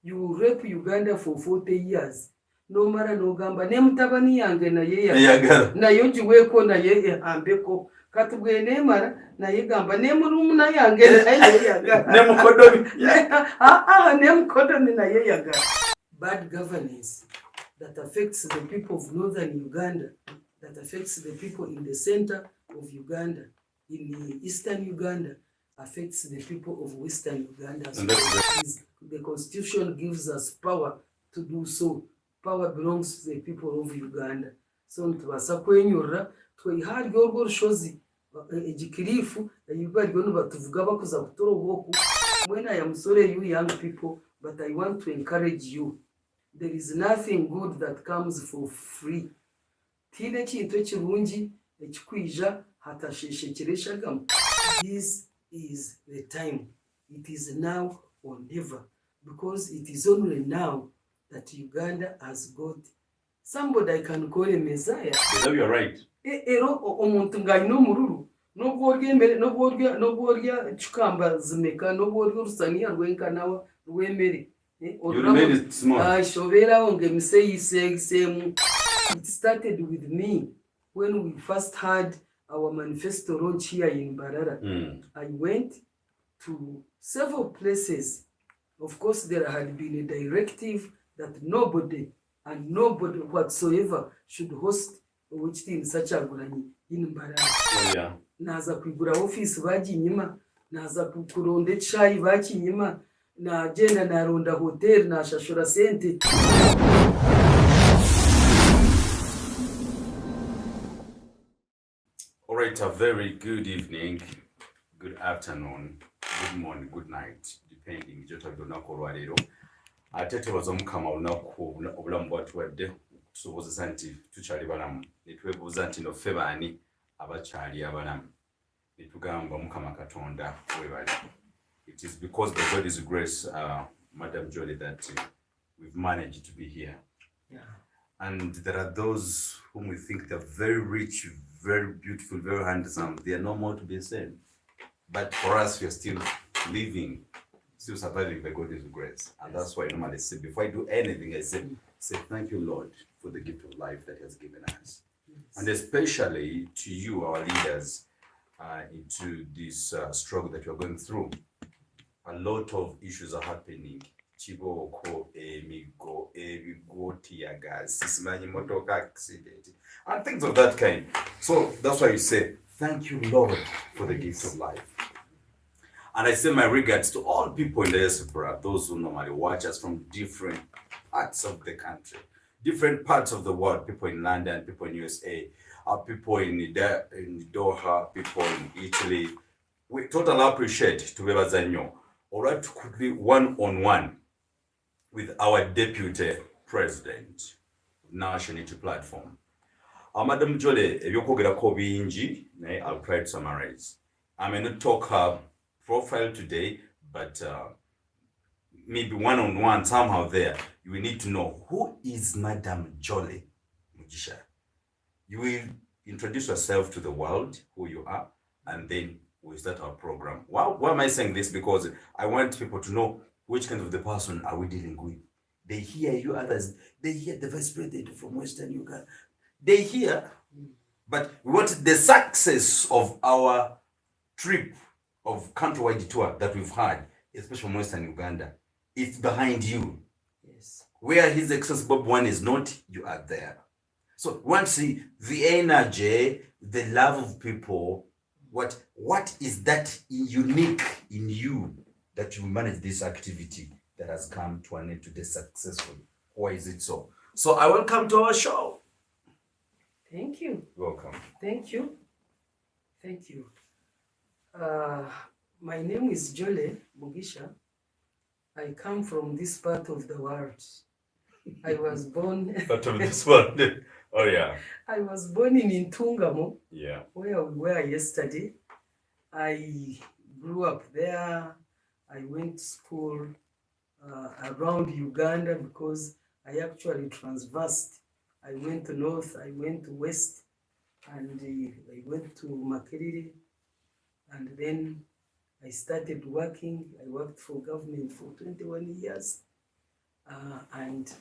You rape Uganda for 40 years. No mara no gamba. Nemutabani yange na ye yaga. Na yoji weko na ye ambeko. Katubwe nemara na ye gamba. Nemurumu na yange na ye yaga. Nemukodomi. Nemukodomi na ye yaga. Bad governance that affects the people of northern Uganda, that affects the people in the center of Uganda, in eastern Uganda, affects the people of western Uganda. So the constitution gives us power to do so. Power belongs to the people of Uganda. So ntubasa kwenyura twihari yorwo shozi ejikirifu yibari gono batuvuga bakuza kutoro boku. When I am sorry you young people, but I want to encourage you. There is nothing good that comes for free. Tine kintu kirungi ekikwija hatasheshekereshagamo. This is the time. It is now or never, because it is only now that Uganda has got somebody I can call a Messiah. You know you're right. Omuntu ngayino mururu nobworya chukamba zimeka nobworya rusaniya rwenka nawa rwemere. You remain small. It started with me when we first had our manifesto launch here in Barara. I went to several places. Of course, there had been a directive that nobody whatsoever should host which thing such a gurani in Barara. Oh, yeah. Naza kwigura office baginyima, naza kuronde chai bakinyima. Na jenda na ronda hotel na shashura sente. All right, a very good evening, good afternoon, good morning, good night, depending jota donako lwalero. Atete bazomukama olunaku obulamu bwatuwadde tusoboza nti tukyali balamu netwebuuza nti noffe baani abakyali abalamu netugamba mukama katonda webali. It is because by God's grace, Madam Jolie, that we've managed to be here. Yeah. And there are those whom we think they're very rich, very beautiful, very handsome. They are no more to be seen. But for us, we are still living, still surviving by God's grace. And that's why I normally say, before I do anything, I say thank you, Lord, for the gift of life that He has given us. Yes. And especially to you, our leaders, into this struggle that you're going through. A lot of issues are happening. Chiboko, emigo, ebigo, tear gas, sisimani motoka accident, and things of that kind. So that's why you say, thank you, Lord, for the gift of life. And I say my regards to all people in the diaspora, those who normally watch us from different parts of the country, different parts of the world, people in London, people in USA, people in Doha, people in Italy. We totally appreciate to be Bazanyo. All right, quickly one-on-one with our deputy president of National Unity Platform. Madam Jolie, ebyokwogera bingi, I'll try to summarize. I may not talk her profile today, but maybe one-on-one somehow there, you will need to know who is Madam Jolie Mugisha. You will introduce yourself to the world, who you are, and then we start our program. Why am I saying this? Because I want people to know which kind of the person are we dealing with. They hear you others. They hear the vice president from Western Uganda. They hear, but we want the success of our trip of countrywide tour that we've had, especially from Western Uganda. It's behind you. Yes. Where His Excellency Bobi Wine is not, you are there. So once the energy, the love of people, what is that unique in you that you manage this activity that has come to an end today successfully? Why is it so? So I welcome to our show. Thank you. Welcome. Thank you. Thank you. My name is Jolie Mugisha. I come from this part of the world. I was born... Part of this world? Oh, yeah. I was born in Ntungamo, yeah, where we were yesterday. I grew up there. I went to school around Uganda because I actually transversed. I went to north, I went to west, and I went to Makerere, and then I started working. I worked for government for 21 years. And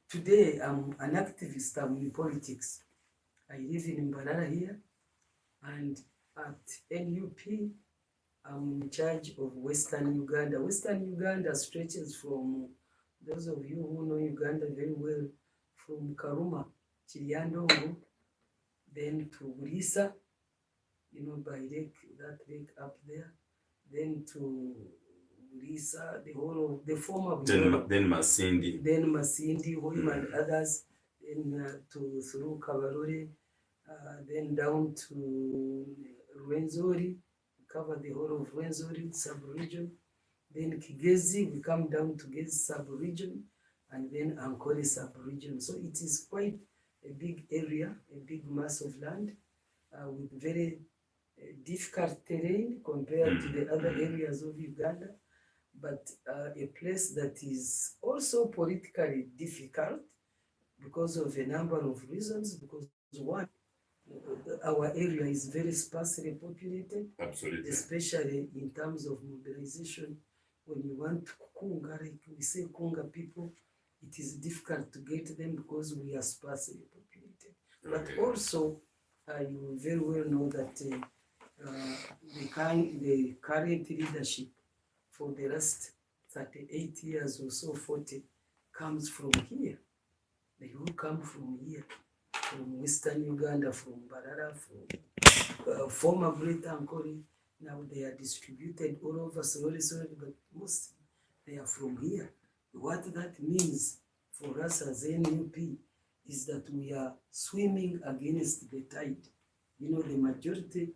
today I'm an activist, I'm in politics. I live in Mbarara here, and at NUP, I'm in charge of Western Uganda. Western Uganda stretches from, those of you who know Uganda very well, from Karuma, Chiliandongo, then to Burisa, by lake, that lake up there, then to Burisa, the whole of the former then Masindi, Hoima and others, then through Kabarore, then down to Rwenzori, we cover the whole of Rwenzori sub-region, then Kigezi, we come down to Gezi sub-region, and then Ankole sub-region. So it is quite a big area, a big mass of land, with very difficult terrain compared to the other areas of Uganda, but a place that is also politically difficult because of a number of reasons. Because one, our area is very sparsely populated. Absolutely. Especially in terms of mobilization. When you want to kunga, like we say kunga people, it is difficult to get them because we are sparsely populated. But also, you very well know that the current leadership for the last 38 years or so, 40, comes from here. They all come from here, from Western Uganda, from Barara, from former Great Ankole. Now they are distributed all over slowly, but most they are from here. What that means for us as NUP is that we are swimming against the tide. The majority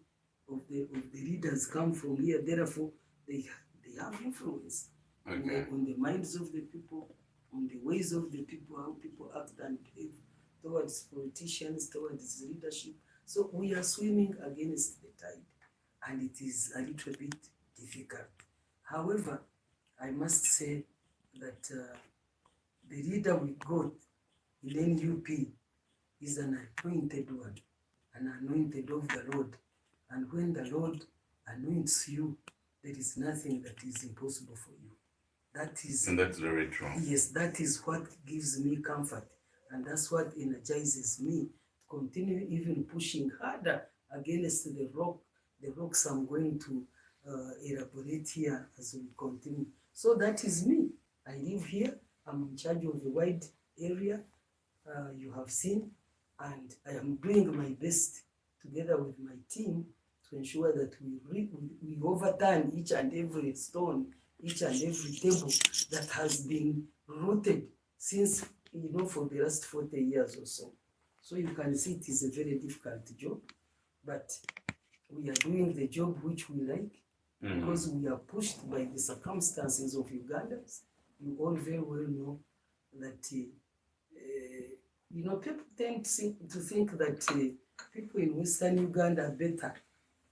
of the leaders come from here, therefore they have influence on the minds of the people, on the ways of the people, how people act and behave towards politicians, towards leadership. So we are swimming against the tide, and it is a little bit difficult. However, I must say that the leader we got in NUP is an anointed one, an anointed of the Lord. And when the Lord anoints you, there is nothing that is impossible for you. And that's very true. Yes, that is what gives me comfort. And that's what energizes me to continue even pushing harder against the rocks I'm going to elaborate here as we continue. So that is me. I live here. I'm in charge of a wide area you have seen, and I am doing my best together with my team to ensure that we overturn each and every stone, each and every table that has been rooted since, for the last 40 years or so. So you can see it is a very difficult job, but we are doing the job which we like, because we are pushed by the circumstances of Ugandans. You all very well know that, people tend to think that people in Western Uganda are better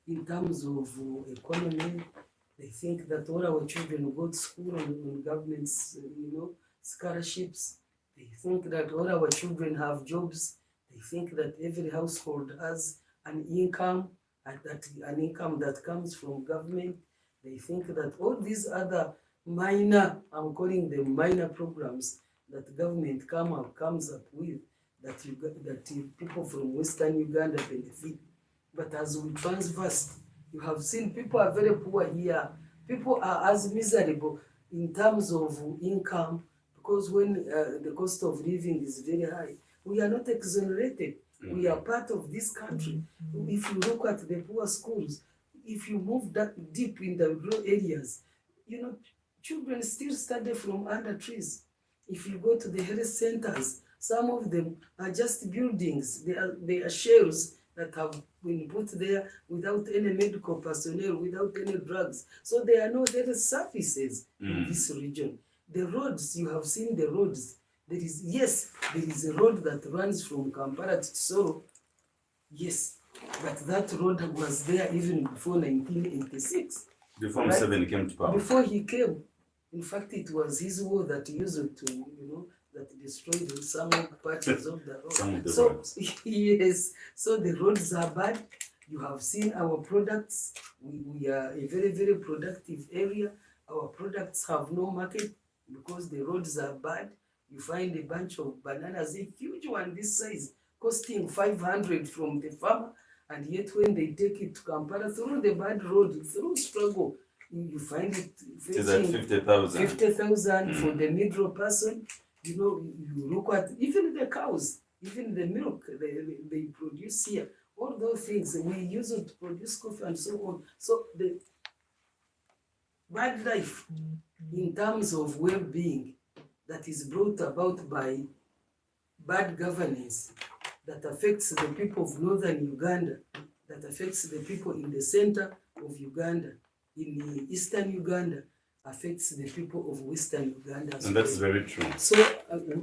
in terms of economy. They think that all our children go to school on government's, scholarships. They think that all our children have jobs. They think that every household has an income, and that an income that comes from government. They think that all these other minor, I'm calling them minor programs that government comes up with, that people from Western Uganda benefit. But as we transverse, you have seen people are very poor here. People are as miserable in terms of income, because when the cost of living is very high, we are not exonerated. We are part of this country. If you look at the poor schools, if you move that deep in the rural areas, children still study from under trees. If you go to the health centers, some of them are just buildings. They are shells that have been put there without any medical personnel, without any drugs. So there are no health services in this region. The roads, you have seen the roads. There is a road that runs from Kampala to Soro. Yes, but that road was there even before 1986. Before Museveni came to power. Before he came. In fact, it was his war that used to, that destroyed some parts of the road. Some of the roads. Yes, so the roads are bad. You have seen our products. We are a very, very productive area. Our products have no market. because the roads are bad. You find a bunch of bananas, a huge one this size, costing 500 from the farmer, and yet when they take it to Kampala through the bad road, through struggle, you find it fetching 50,000. 50,000 for the middle person. You know, you look at even the cows, even the milk they produce here, all those things we use it to produce coffee and so on. So the bad life in terms of well-being that is brought about by bad governance that affects the people of northern Uganda, that affects the people in the center of Uganda, in eastern Uganda, affects the people of western Uganda. And that's very true. So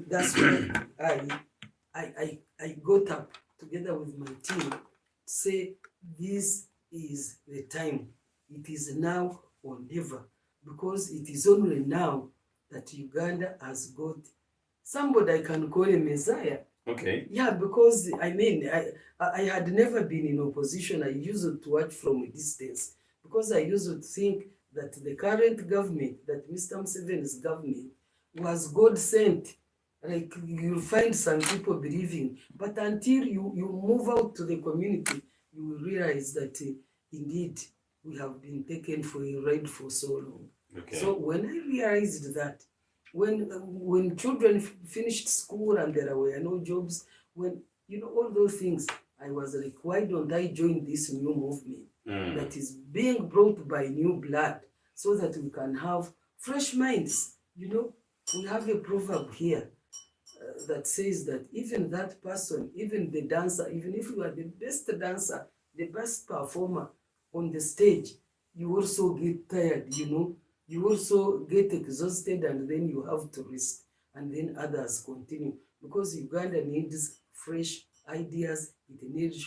that's why I got up together with my team to say this is the time. It is now or never, because it is only now that Uganda has got somebody I can call a messiah. Okay. Yeah, because I mean, I had never been in opposition. I used to watch from a distance because I used to think that the current government, that Mr. Museveni's government, was God sent. Like you'll find some people believing, but until you move out to the community, you will realize that indeed we have been taken for a ride for so long. Okay. So when I realized that, when children finished school and there were no jobs, when all those things, I was like, why don't I join this new movement that is being brought by new blood, so that we can have fresh minds? We have a proverb here that says that even that person, even the dancer, even if you are the best dancer, the best performer on the stage, you also get tired, you also get exhausted, and then you have to rest, and then others continue, because Uganda needs fresh ideas, it needs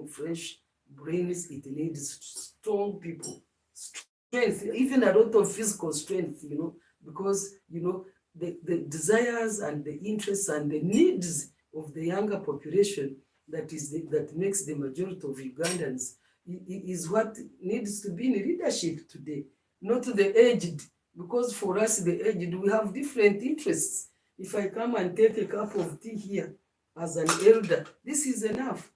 fresh brains, it needs strong people, strength, even a lot of physical strength, because the desires and the interests and the needs of the younger population that makes the majority of Ugandans is what needs to be in leadership today, not the aged, because for us the aged, we have different interests. If I come and take a cup of tea here as an elder, this is enough.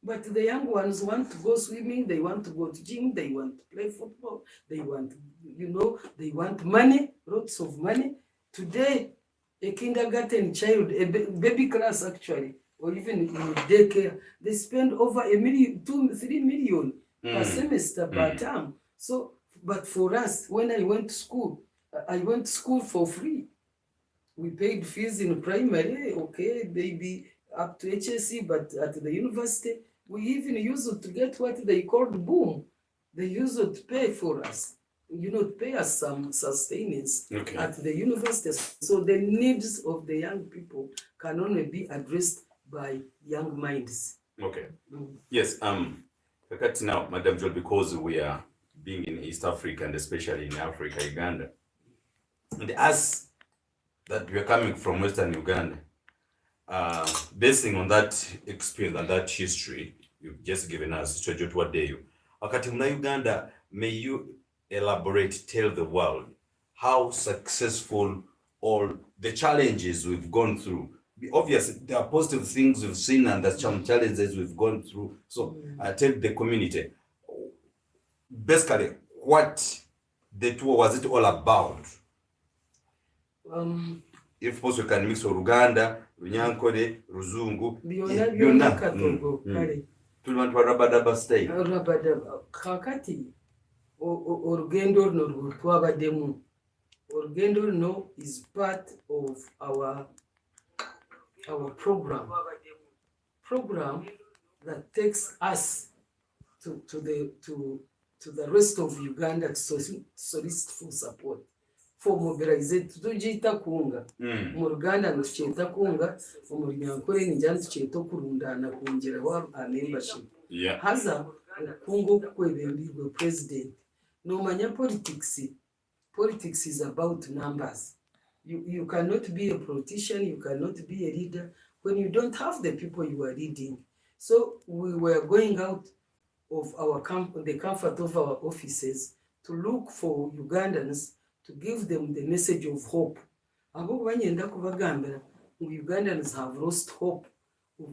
But the young ones want to go swimming, they want to go to gym, they want to play football, they want, they want money, lots of money. Today, a kindergarten child, a baby class actually, or even in daycare, they spend over 1 million, 2-3 million per semester, per term. So, but for us, when I went to school for free. We paid fees in primary, okay, maybe up to HSC, but at the university, we even used it to get what they called boom. They used it to pay for us, to pay us some sustenance at the university. So the needs of the young people can only be addressed by young minds. Okay. Yes. Kakati now, Madam Joel, because we are being in East Africa and especially in Africa, Uganda, and as that we are coming from Western Uganda, basing on that experience and that history you've just given us, what day you wakati mna Uganda, may you elaborate, tell the world how successful all the challenges we've gone through. Obviously, there are positive things we've seen and there's some challenges we've gone through. So tell the community, basically, what the tour was it all about? If possible, we can mix Uganda, Runyankore, Ruzungu, byonna katogo kale tulibantu barabadaba style. Rabadaba kakati orugendo luno lwetwabaddemu. Orugendo luno is part of our program that takes us to the rest of Uganda to solicit for support, for mobilization. Tugiyita kunga mu Ruganda tukyeta kunga, mu Runyankore ninjana tukyeta okurundana kwongeraho a membership. Haza obukungu okukwebembirwe president. Nomanya politics is about numbers. You cannot be a politician, you cannot be a leader when you don't have the people you are leading. So we were going out of the comfort of our offices to look for Ugandans, to give them the message of hope abo banyenda kubagambira Ugandans have lost hope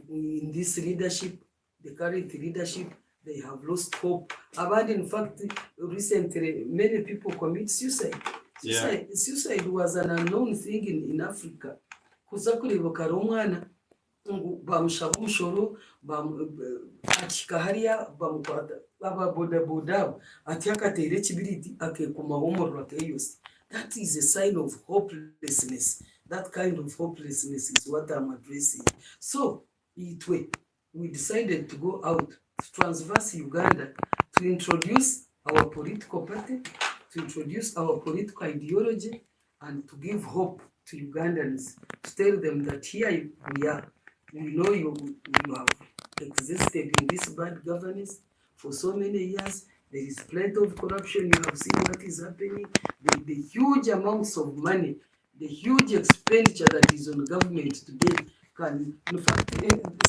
in this leadership, the current leadership. They have lost hope. And in fact, recently, many people commit suicide. Suicide was an unknown thing in Africa. Kuza kuribuka romwana bamushaba umushoro akika hariya bamukwata ababodaboda ati akatere kibiriti akekuma homoro akeyose. That is a sign of hopelessness. That kind of hopelessness is what I'm addressing. So, we decided to go out to transverse Uganda to introduce our political party, to introduce our political ideology, and to give hope to Ugandans, to tell them that here we are. We know you have existed in this bad governance for so many years. There is plenty of corruption. You have seen what is happening. The huge amounts of money, the huge expenditure that is on government today can, in fact,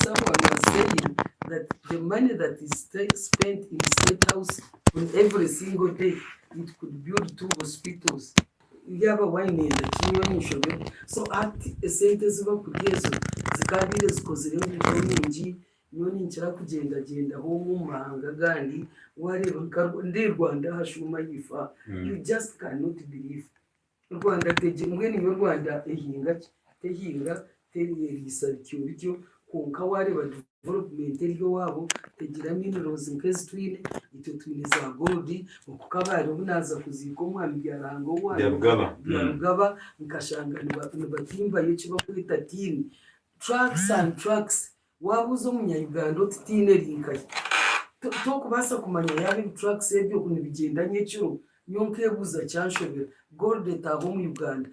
someone was saying that the money that is spent in the State House on every single day, it could build 2 hospitals. Yaba wine so ati esente ziba kugezo zikabire zikozere mu nyingi nyoni nchira kugenda genda ho mu mahanga gandi wareba ndi Rwanda hashuma yifa. You just cannot believe. Rwanda teje mwene yo Rwanda ehinga teriyisa bityo konka wareba development ryo wabo tegira minerals nkezi twine ito twine za gold ukukabari ubunaza kuziko mwami byarango Rugaba nkashanga nibatimba yechi bakwita tini trucks and trucks wabuzo munyayuganda otine linkai to kubasa kumanya yabi trucks ebyo kunibigendanye cyo nyonke buza cyanshobera gold taho mu Uganda.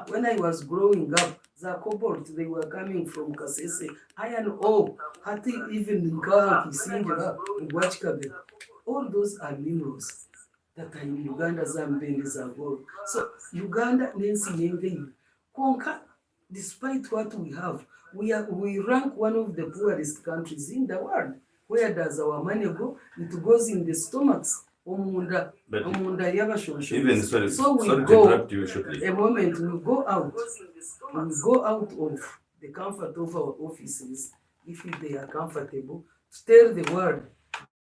When I was growing up, the cobalt, they were coming from Kasese, iron ore, hati even in Kaha, Kisingira, in Wachkabe. All those are minerals that are in Uganda, Zambia, Zago. So, Uganda, Nancy Yenge, Konka, despite what we have, we rank one of the poorest countries in the world. Where does our money go? It goes in the stomachs. Even so we go a moment, we go out of the comfort of our offices, if they are comfortable, to tell the world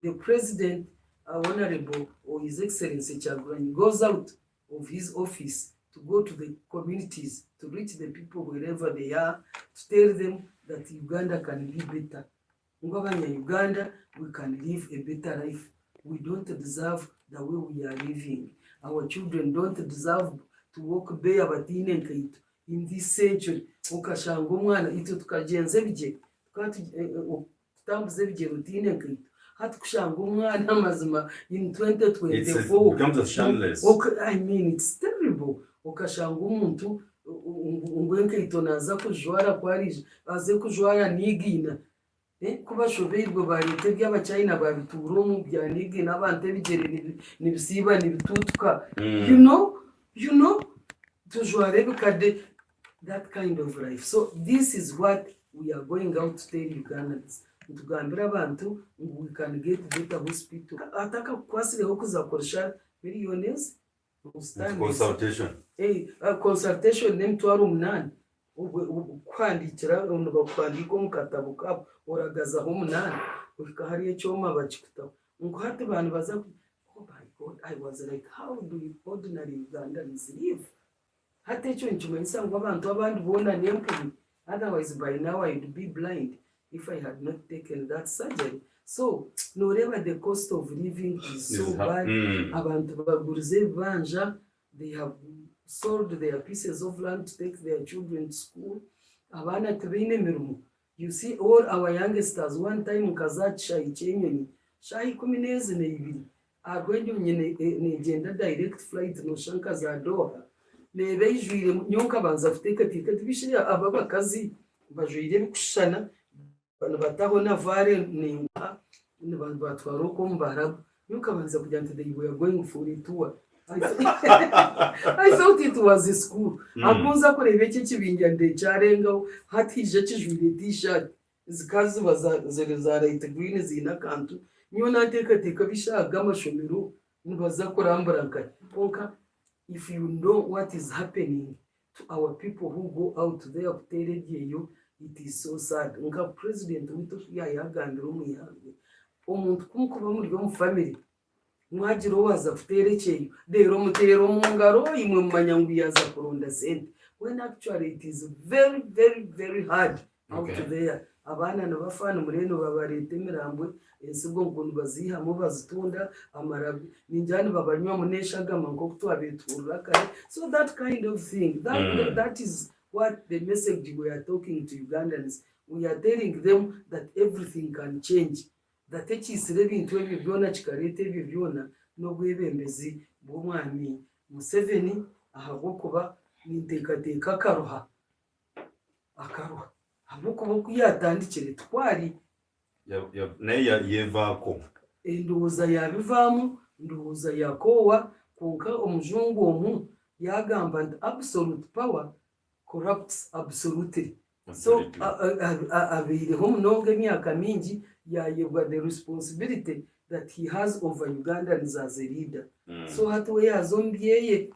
the president, Honorable or His Excellency Chagurani, goes out of his office to go to the communities, to reach the people wherever they are, to tell them that Uganda can live better. Uganda, we can live a better life. We don't deserve the way we are living. Our children don't deserve to walk bare in this century. Ukashanga umwana ito tukagenze bije tutambuze bije rutine nkito hati kushanga umwana mazima in 2024 becomes a shamless. I mean it's terrible. Ukashanga umuntu ungwenke ito naza kujwara kwarije aze kujwara nigina kuba shoberwa barite by'abachina babiturumu byanige nabante bigere nibisiba nibitutuka you know tujware bikade that kind of life. So this is what we are going out to tell Ugandans, tugambira abantu we can get better hospital ataka kwasireho kuzakoresha millions consultation consultation nemtwaro umunani kwandikira bakwandika mu katabo kabo oragaza ho umunani ufika hariye cyoma bakikuta ngo hati abantu baza oh my God, I was like, how do ordinary Ugandans live? Hati cyo nchumanyisa ngo abantu abandi bona nempumi, otherwise by now I'd be blind if I had not taken that surgery. So noreba the cost of living is so bad. Abantu bagurize banja, they have sold their pieces of land to take their children to school. Abana tubine mirumu. You see all our youngsters one time kazacha ichenyoni shahi 12 agwenyo nyene negenda direct flight no shanka za Doha nebejwire nyonka banza futeka ticket bishya ababa kazi bajwire bikushana batabona vare ninga batwaro ko mbara nyonka banza kujyanta they were going for a tour. I thought it was a school. Akunza kureba iki kibinja nde cyarenga hatije kijwire t-shirt zikazi za light green zina kantu niyo nateka bishaga amashomero nibaza kurambara kai konka. If you know what is happening to our people who go out there kuteregeyo. It is so sad. Nka president wito yayagambira umuyange omuntu kumukuba muri yo mu family mwagira waza kuterekeyo rero mutero mu ngaro imwe mu manyangu yaza kuronda sente, when actually it is very very very hard out there. Abana nabafana mureno babarete mirambwe ensigo nkundu bazihamo bazitunda amarabi ninjani babanywa muneshagama ngo kutwabeturura kare. So that kind of thing, that is what the message we are talking to Ugandans. We are telling them that everything can change, that ekisire bintu ebyo byona kikarete ebyo byona n'obwebembezi bw'omwami Museveni ahabwokuba ninteekateeka akaruha ahabwokuba yatandikire twari naye yevaako endowooza yabivaamu, ndowooza yakoowa konka omujungu omu yagamba nti absolute power corrupts absolutely. So abeireho munonga emyaka mingi yayebwa the responsibility that he has over Ugandans as a leader. So hati we yazombyeye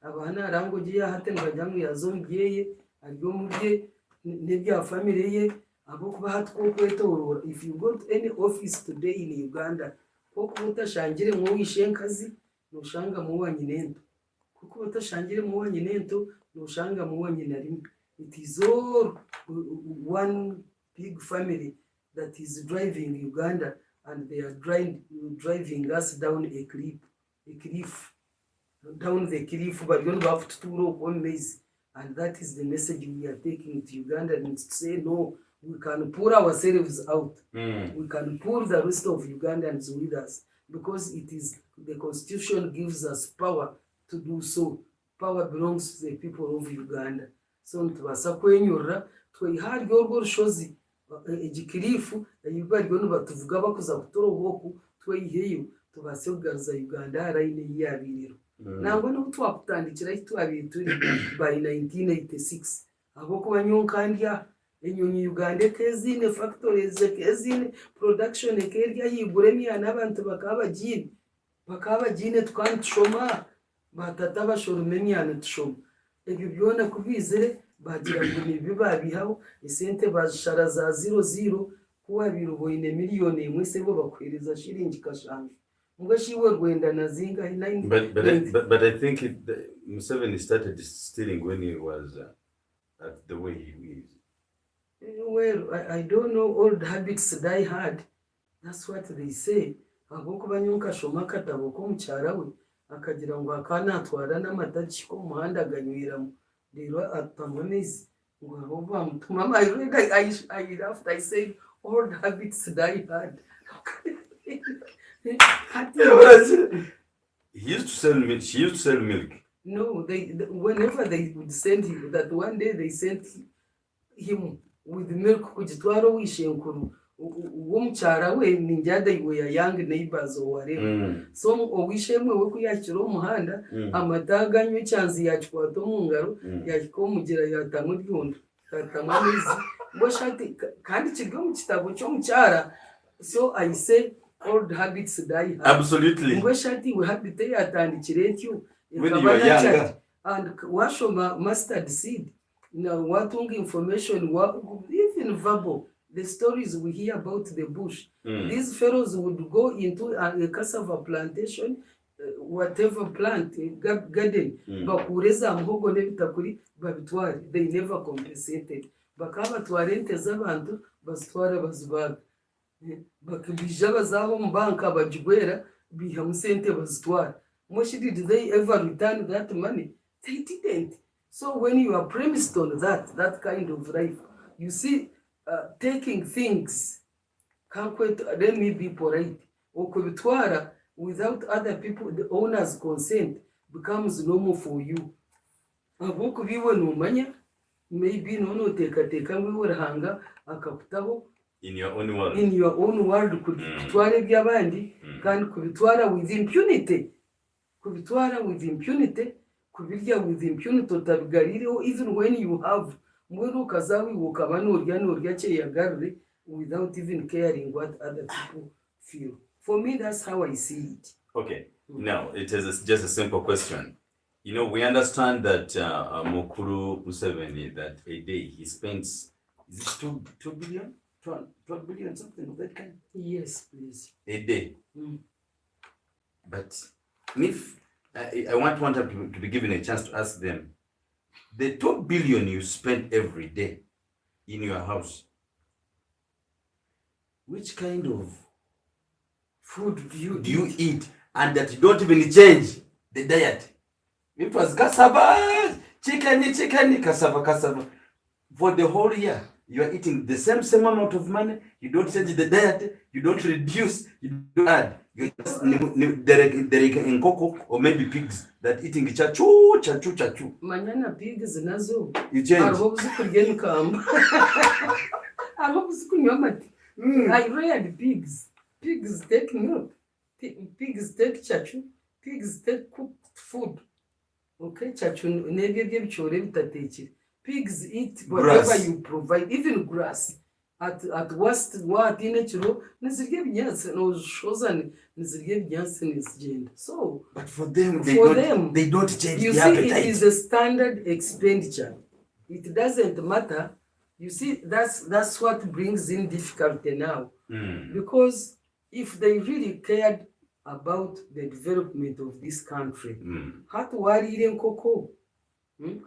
abana arangoje hati ngajyamu yazombyeye aryo mubye nebya family ye abo kuba hati ko kwetorora. If you go to any office today in Uganda koko utashangire mwo wishenkazi noshanga muwanyi nento, kuko utashangire muwanyi nento noshanga muwanyi narimwe. It is all one big family that is driving Uganda, and they are driving us down a cliff, down the cliff, but you don't have to rope on maze. And that is the message we are taking to Uganda, and to say, no, we can pull ourselves out. We can pull the rest of Ugandans with us, because it is the constitution gives us power to do so. Power belongs to the people of Uganda. So ntubasa kwenyura twiharyo urwo rushozi egikirifu yibaryo nubatuvuga bakuza kutorohoku twiheyo tubase kugaruza Uganda harayine yabiriro nangwa no twakutandikira itwabiri turi by 1986 abo kuba nyonkandya enyonyi Uganda kezine factories kezine production kerya yiguremi n'abantu bakabagine twanshoma batata bashorumeni tushoma. Ebyo byona kubizere bagira ngo nibibabihaho isente bashara za 00 kuwa biruboine miliyoni imwe sebo bakwereza shiringi kashanje mugashiwe Rwanda nazinga 9. But I think Museveni started stealing when he was at the way he is. Well, I don't know, old habits die hard. That's what they say. Ahubwo banyonka shoma katabo ko mucyarawe akagira ngo akanatwara n'amataki ko muhanda ganyweramo rero atamonezi ngo abo bamutuma I laughed. I said old habits die hard. He used to sell milk. She used to sell milk. No, whenever they would send him, that one day they sent him with milk kujitwaro wishenkuru umucyara we ninjada iwe ya young neighbors or whatever. So owishemwe we kuyakira umuhanda amataganywe cyanzi yacwato mu ngaro yakiko mugira yatamwe byundo katamanizi boshati kandi kiryo mu kitabo cyo mucyara. So I say old habits die hard. Absolutely. Boshati we habit yatandikire cyo when you are younger and washoma mustard seed now watunga information even verbal. The stories we hear about the bush. These fellows would go into a cassava plantation, whatever plant, garden, bakureza muhogo nebitakuri babitware. They never compensated. Bakaba twarente z'abantu bazitwara bazibaga. Bakibija bazaho mbanka bajigwera biha musente bazitwara. Much did they ever return that money? They didn't. So when you are premised on that kind of life, you see, taking things, let me be polite, okubitwara without other people, the owner's consent becomes normal for you. Ahubwo biwe numanya maybe nono teka ngwihanga akakutaho in your own world. In your own world kubitwara by'abandi kandi kubitwara with impunity. Kubitwara with impunity, kubirya with impunity utabigaririho even when you have mwero kazawi wukaba n'urya cye yagarure without even caring what other people feel. For me, that's how I see it. Okay. Now, it is just a simple question. You know, we understand that Mukuru Museveni, that a day he spends, is it 2 billion? 12 billion, something of that kind? Yes, please. A day. But if I want one time to be given a chance to ask them, the 2 billion you spend every day in your house, which kind of food do you eat, and that you don't even change the diet? It was cassava, chicken, cassava. For the whole year, you are eating the same amount of money. You don't change the diet. You don't reduce. You don't add. You just in cocoa or maybe pigs that eating chachu. Manyana pigs nazo. You change. I reared pigs. Pigs take milk. Pigs take chachu. Pigs take cooked food. Okay, chachu pigs eat whatever grass. You provide, even grass. At worst, what in natural, so. But for them, they don't change. You the see, appetite. It is a standard expenditure. It doesn't matter. You see, that's what brings in difficulty now. Because if they really cared about the development of this country, how to worry in Coco? In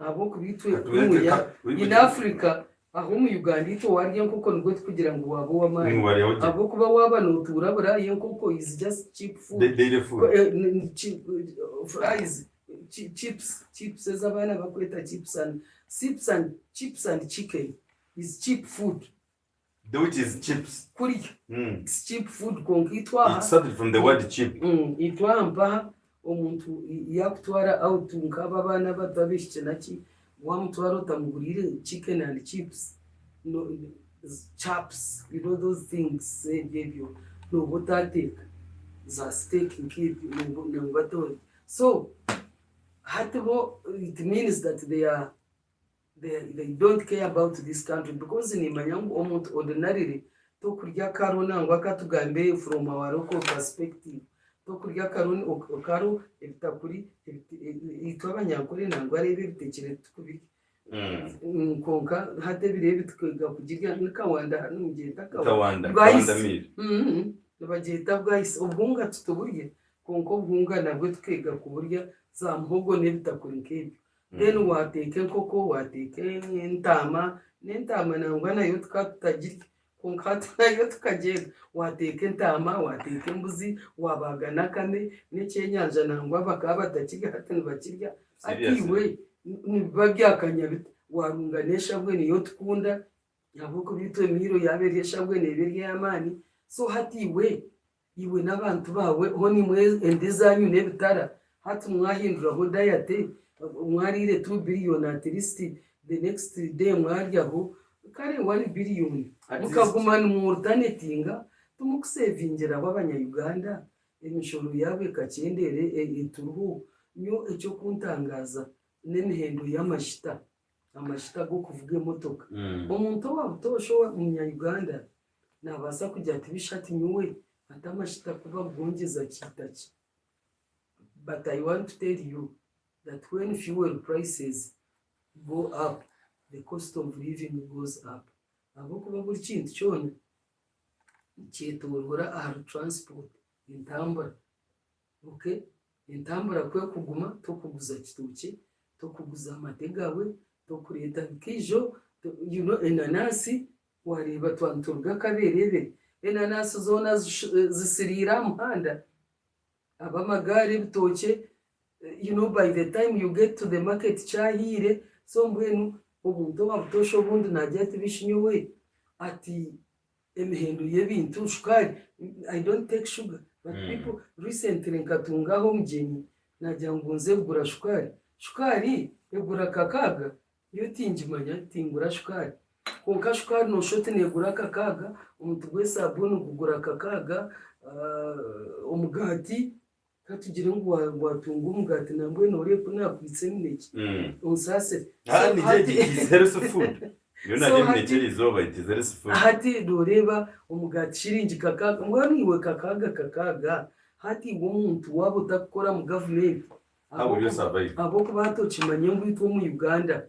Africa, aho Uganda ito wari nkoko ngo kugira ngo wabo wamani abo kuba waba notura bura nkoko is just cheap food. Daily food. Fries, chips ezabana bakweta chips and chicken is cheap food. Which is chips. It's cheap food konkitwa. It started from the word cheap. Itwa mpa omuntu yakutwara out nkaba bana batabishye naki wamutwara utamugurire chicken and chips, no chaps, you know those things gave you no botate za steak nkibyo n'bato. So hatibo, it means that they don't care about this country, because ni manyangu omuntu ordinarily to kurya karo nangwa katugambe from our local perspective. Tokurya karoni okaro ebitakuri itwa abanyakuri nangwa arebe bitekere tukubiki konka hate birebe tukega kugirya n'ikawanda hano mugenda kawanda miri bageta bwahise ubwunga tutuburye konko ubwunga nabwo tukega kuburya za mhogo n'ebitakuri nkebyo. Then wateke nkoko, wateke n'entama nangwa nayo tukatagirya konkata nayo tukagenda wateke ntama, wateke mbuzi, wabaga nakane n'icyenyanja nangwa bakaba batakiga hatani bakirya atiwe nibabyakanya bit warunganisha bwe niyo tukunda yabo kubitwe miro yaberesha bwe nebirya yamani. So hatiwe iwe n'abantu bawe honi mwe endezanyu nebitara hatu mwahindura ho diet mwarire 2 billion at least the next day mwaryaho kare 1 billion mukagumana umurtanetinga tumukusevingira abanyayuganda emishoro yawe kacendere eturuhu nyo ecyo kuntangaza n'emihendo y'amashita go kuvuga emotoka. Omuntu wabutosho umunyayuganda nabasa kujya ati bishati nyuwe atamashita kuba bwongeza kitaki. But I want to tell you that when fuel prices go up, the cost of living goes up. Abo kuba buri kintu cyone cyetorora ahari transport intambara. Okay, intambara kwe kuguma to kuguza kituke, to kuguza amategawe, to kureta kijo, you know, enanasi wareba twanturga kaberebe enanasi zona zisirira muhanda abamagare bitoke, you know, by the time you get to the market chahire. So mbwenu obuntu wabutosho bundi najyati bishinyowe ati emihendo y'ebintu shukari. I don't take sugar, but people recently nkatungaho mjeni najya ngunze gura shukari egura kakaga yo tinjimanya tingura shukari konka shukari no shote negura kakaga omuntu gwese abone kugura kakaga omugati katugire ngo watunga umugati nambwe nore kunakwitse mineke unsase is healthy food. You know naje is over, it is healthy food. Hati doreba umugati shiringi kakaga ngwaniwe kakaga hati wo muntu wabo utakora mu government How will you survive? Abokubato chimanye ngwitwa mu Uganda.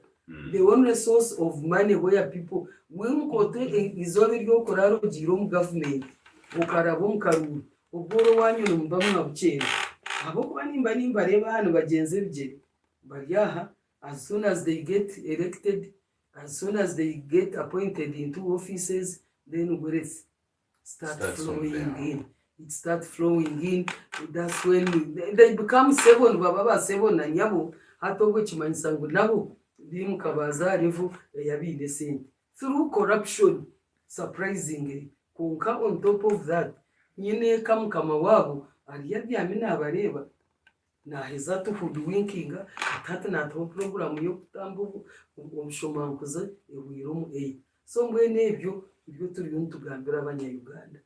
The only source of money where people will go to is only your Coraro Jirom government, Okarabum Karu, Oboro one in Bam of Chain. Abokani Bani Bareva and Bajenze. But yeah, as soon as they get elected, as soon as they get appointed into offices, then wealth start flowing in. It starts flowing in. That's when they become 7, Baba 7, and Yabu, Hato which man sang with Nabu. Kabaza revu yabinde sente through corruption. Surprisingly, kunka on top of that nyine kama wabo aliyabyamina abareba na heza to hoodwinkinga atata na to program yo kutambu omushomankuza ewiromu so mwene ibyo turi tugambira abanya-Uganda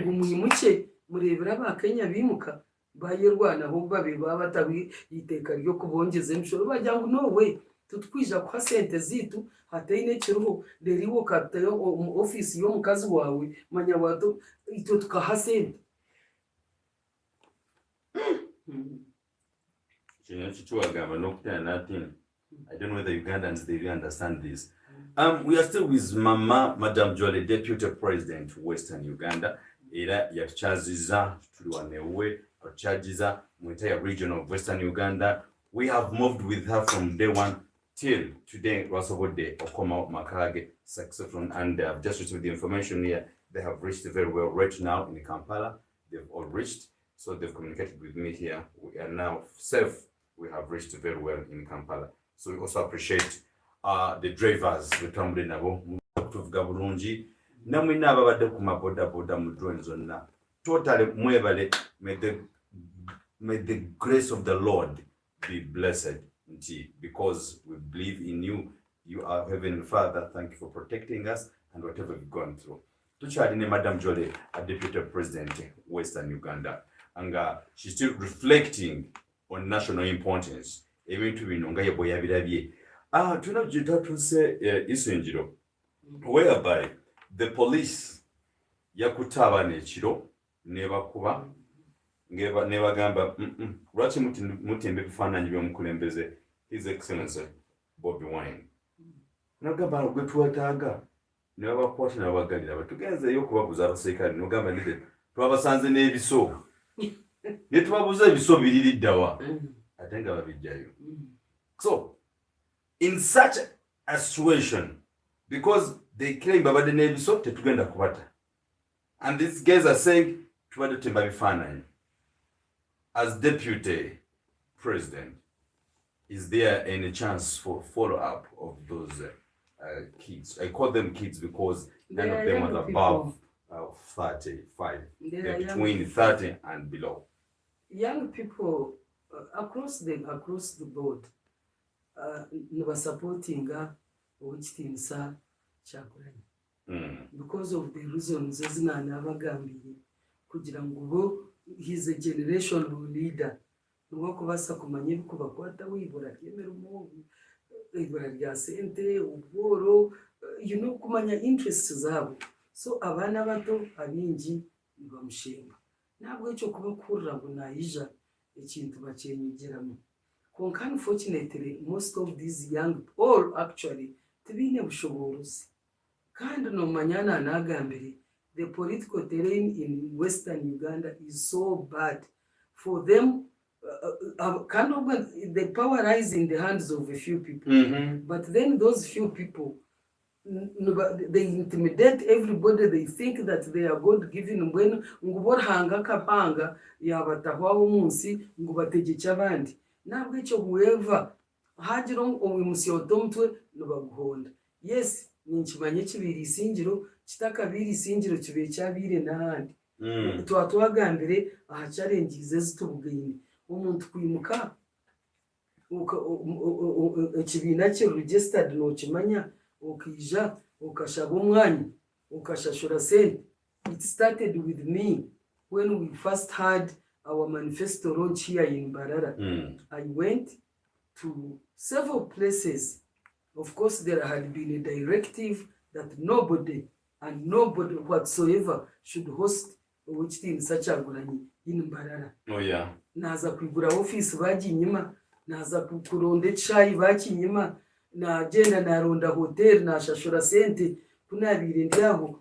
muyimuke murebera abakenya bimuka bayerwana aho babe batabi iteka ryo kubongeza imishoro bajya ngo no way tutwija kwa sente zitu hatayine kiruho leriwo katayo office yo mukazi wawe manya wato ito tukahasente I don't know whether Ugandans they really understand this. We are still with Madam Jolly, Deputy President Western Uganda. Era yachaziza tuliwanewe achajiza mu entire region of Western Uganda. We have moved with her from day one till today, Rasabode Okoma Makage successful, and I've just received the information here. They have reached very well right now in Kampala. They've all reached, so they've communicated with me here. We are now safe. We have reached very well in Kampala. So we also appreciate the drivers. We tambule nabo mutuvuga bulungi namwe nababadde ku maboda boda mu drone zonna totally mwebale. May the grace of the Lord be blessed. Because we believe in you. You are Heavenly Father. Thank you for protecting us and whatever we've gone through. Tuchadine Madam Jolly, a Deputy President Western Uganda, and she's still reflecting on national importance. Even to be nonga boya birabye. Tunajita to say isenjiro, whereby the police yakutaba nechiro never kuba never gamba lwaki mutembe bifaananyi by'omukulembeze His Excellency Bobi Wine nagamba gwe twetaaga ne babakwata n'abagalira batugenzeyo okubabuza abasirikale nogamba nide twabasanze n'ebiso ne tubabuza ebiso biririddawa ate nga babijjayo. So in such a situation, because they claim babadde n'ebiso tetugenda kubata, and these guys are saying tubadde temba bifaananyi. As Deputy President, is there any chance for follow-up of those kids? I call them kids because none of them are above 35. They're between 30 and below. Young people across the board were supporting which things are because of the reasons he's a generational leader. Nuwakubasa kumanye kubakwata wibura ryemera umuntu ibura rya sente ubworo kumanya interests zabo. So abana bato abingi bamushenga ntabwo cyo kubakurira ngo nayija ikintu bacenyegeramo. Unfortunately, most of these young all actually tibine bushobozi kandi no manyana nagambere. The political terrain in Western Uganda is so bad for them. The power lies in the hands of a few people. But then those few people, they intimidate everybody. They think that they are God-given. When nguborhanga kapanga yabatahwaho munsi ngubategecha abandi nabwo icyo whoever hagiro owimusyotomtwe nubaguhonda. Yes, ninkimanye kibiri isingiro kitakabiri isingiro kibe cyabire n'ahandi. Twatwagambire aha challenges zitubugine umuntu kwimuka ekibina cye registered no kimanya ukija ukashaba umwanya ukashashura sente. It started with me when we first had our manifesto launch here in Barara. I went to several places. Of course, there had been a directive that nobody whatsoever should host which thing such a gurani in Barara. Oh yeah. Naza kwigura office baji nyuma naza kuronda echayi bakinyima nagenda naronda hotel nashashura sente kunabire ndyaho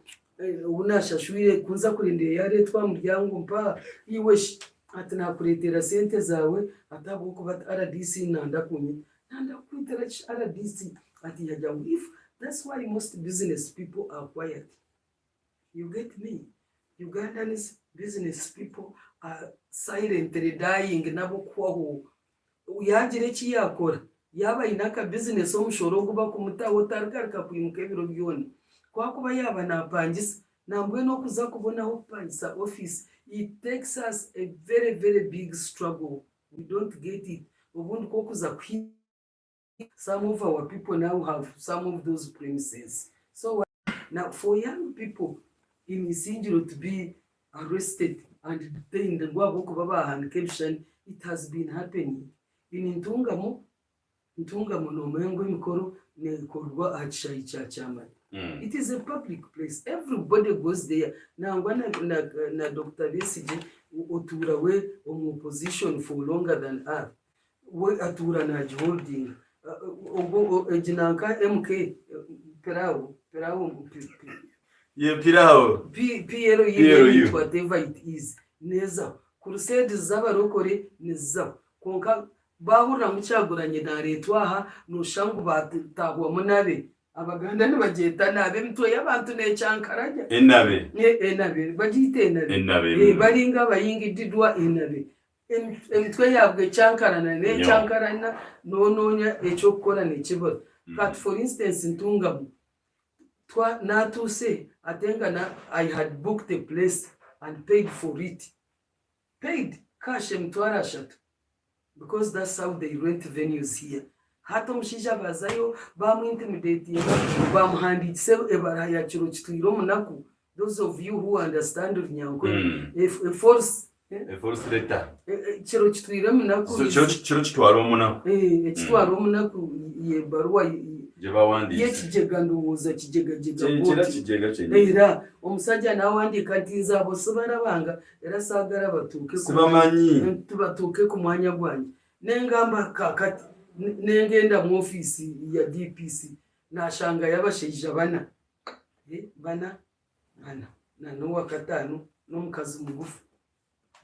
ubu nashashwire kunza kurindira yare twamuryango mpa iwe ati nakuretera sente zawe atabwo kuba RDC nanda kwitera RDC ati yajya if that's why most business people are quiet. You get me? Ugandans business people are silently dying nabo kwaho uyagire ki yakora yaba inaka business omushoro guba kumutaho targarka kwimuka ibiro byone kwa kuba yaba napangisa nambwe no kuza kubonaho pangisa office. It takes us a very very big struggle. We don't get it. Ubundi ko kuza some of our people now have some of those premises. So now for young people in Isingiro to be arrested and detained and it has been happening in Ntungamo no mengo mikoro ne korwa achayi chama. It is a public place. Everybody goes there. Now when na Dr. Besige otura we on opposition for longer than us. We atura na holding ejinanka MK Perao Pirao PLO whatever it is neza crusade z'abarokore neza konka bahura mucyaguranye na retwaha no shangu batahwa munabe abaganda nibageta nabe mito y'abantu ne cyankarajya enabe bagite enabe baringa bayingi didwa enabe emtwe yabwe cyankarana ne cyankarana nononya echo gukora ne kibo. But for instance Ntungamo to say atengana I had booked a place and paid for it. Paid cash mtwara shatu because that's how they rent venues here. Hato mshija bazayo bamuintimidate bamuhanditse ebara ya chiro kitwiro munaku. Those of you who understand Nyanko a force letter chiro kitwiro munaku chiro kitwaro munaku kitwaro munaku ye barua yekigega ndubuza kigega era omusajja nawandika ntinza abo sobarabanga era sagara batuke tubatuke ku mwanya gwanje nengamba kakati nengenda mu office ya DPC nashanga yabashejja bana na nuwa katano n'omukazi mugufu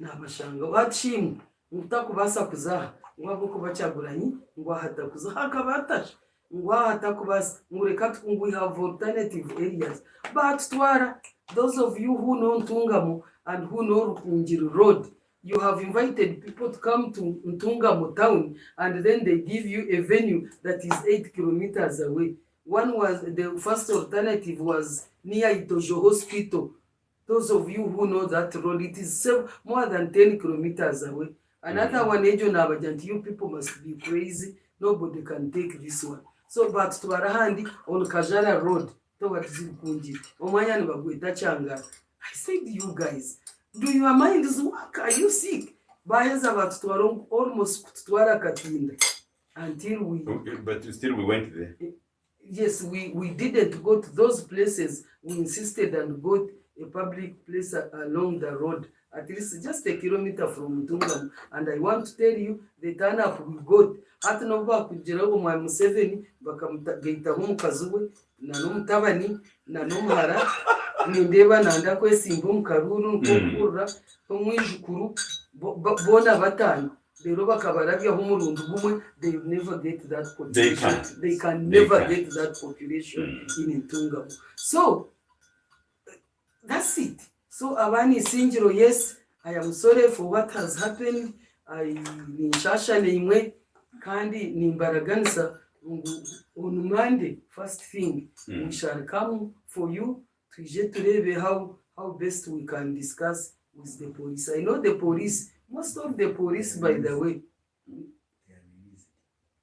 nabashanga wachimu mutakubasa kuzaha ngwabo kubachaguranyi ngwahata kuzaha akabatasha ngwahatakubas ngureka we have alternative areas but twara those of you who know Ntungamo and who know Rukungiri Road, you have invited people to come to Ntungamo town and then they give you a venue that is 8 kilometers away. One was the first alternative was near Itojo Hospital. Those of you who know that road, it is more than 10 kilometers away. Another one, you people must be crazy. Nobody can take this one. So, but to Arahandi on Kajara Road, towards Zikunji, Omayani Bagweta Changa. I said, you guys, do your minds work? Are you sick? Bahas about to almost to Arakatinda until we. Okay, but still we went there. Yes, we didn't go to those places. We insisted and got a public place along the road, at least just a kilometer from Ntungamo. And I want to tell you, the turn up we got. Hata nova kujiraho mwa Museveni bakamugita nk'umukazuwe na n'umutabani na n'umuhara nindeba nanda kwesimba umukaruru nk'ukura umwijukuru bona batanu rero bakabarabya nk'umurundo gumwe. They never get that population. They can never get that population in Ntungamo. So that's it. So abani Isingiro, yes, I am sorry for what has happened. I nishashane imwe kandi nimbaraganisa on Monday first thing we shall come for you tuje turebe how best we can discuss with the police. I know the police, most of the police, by the way,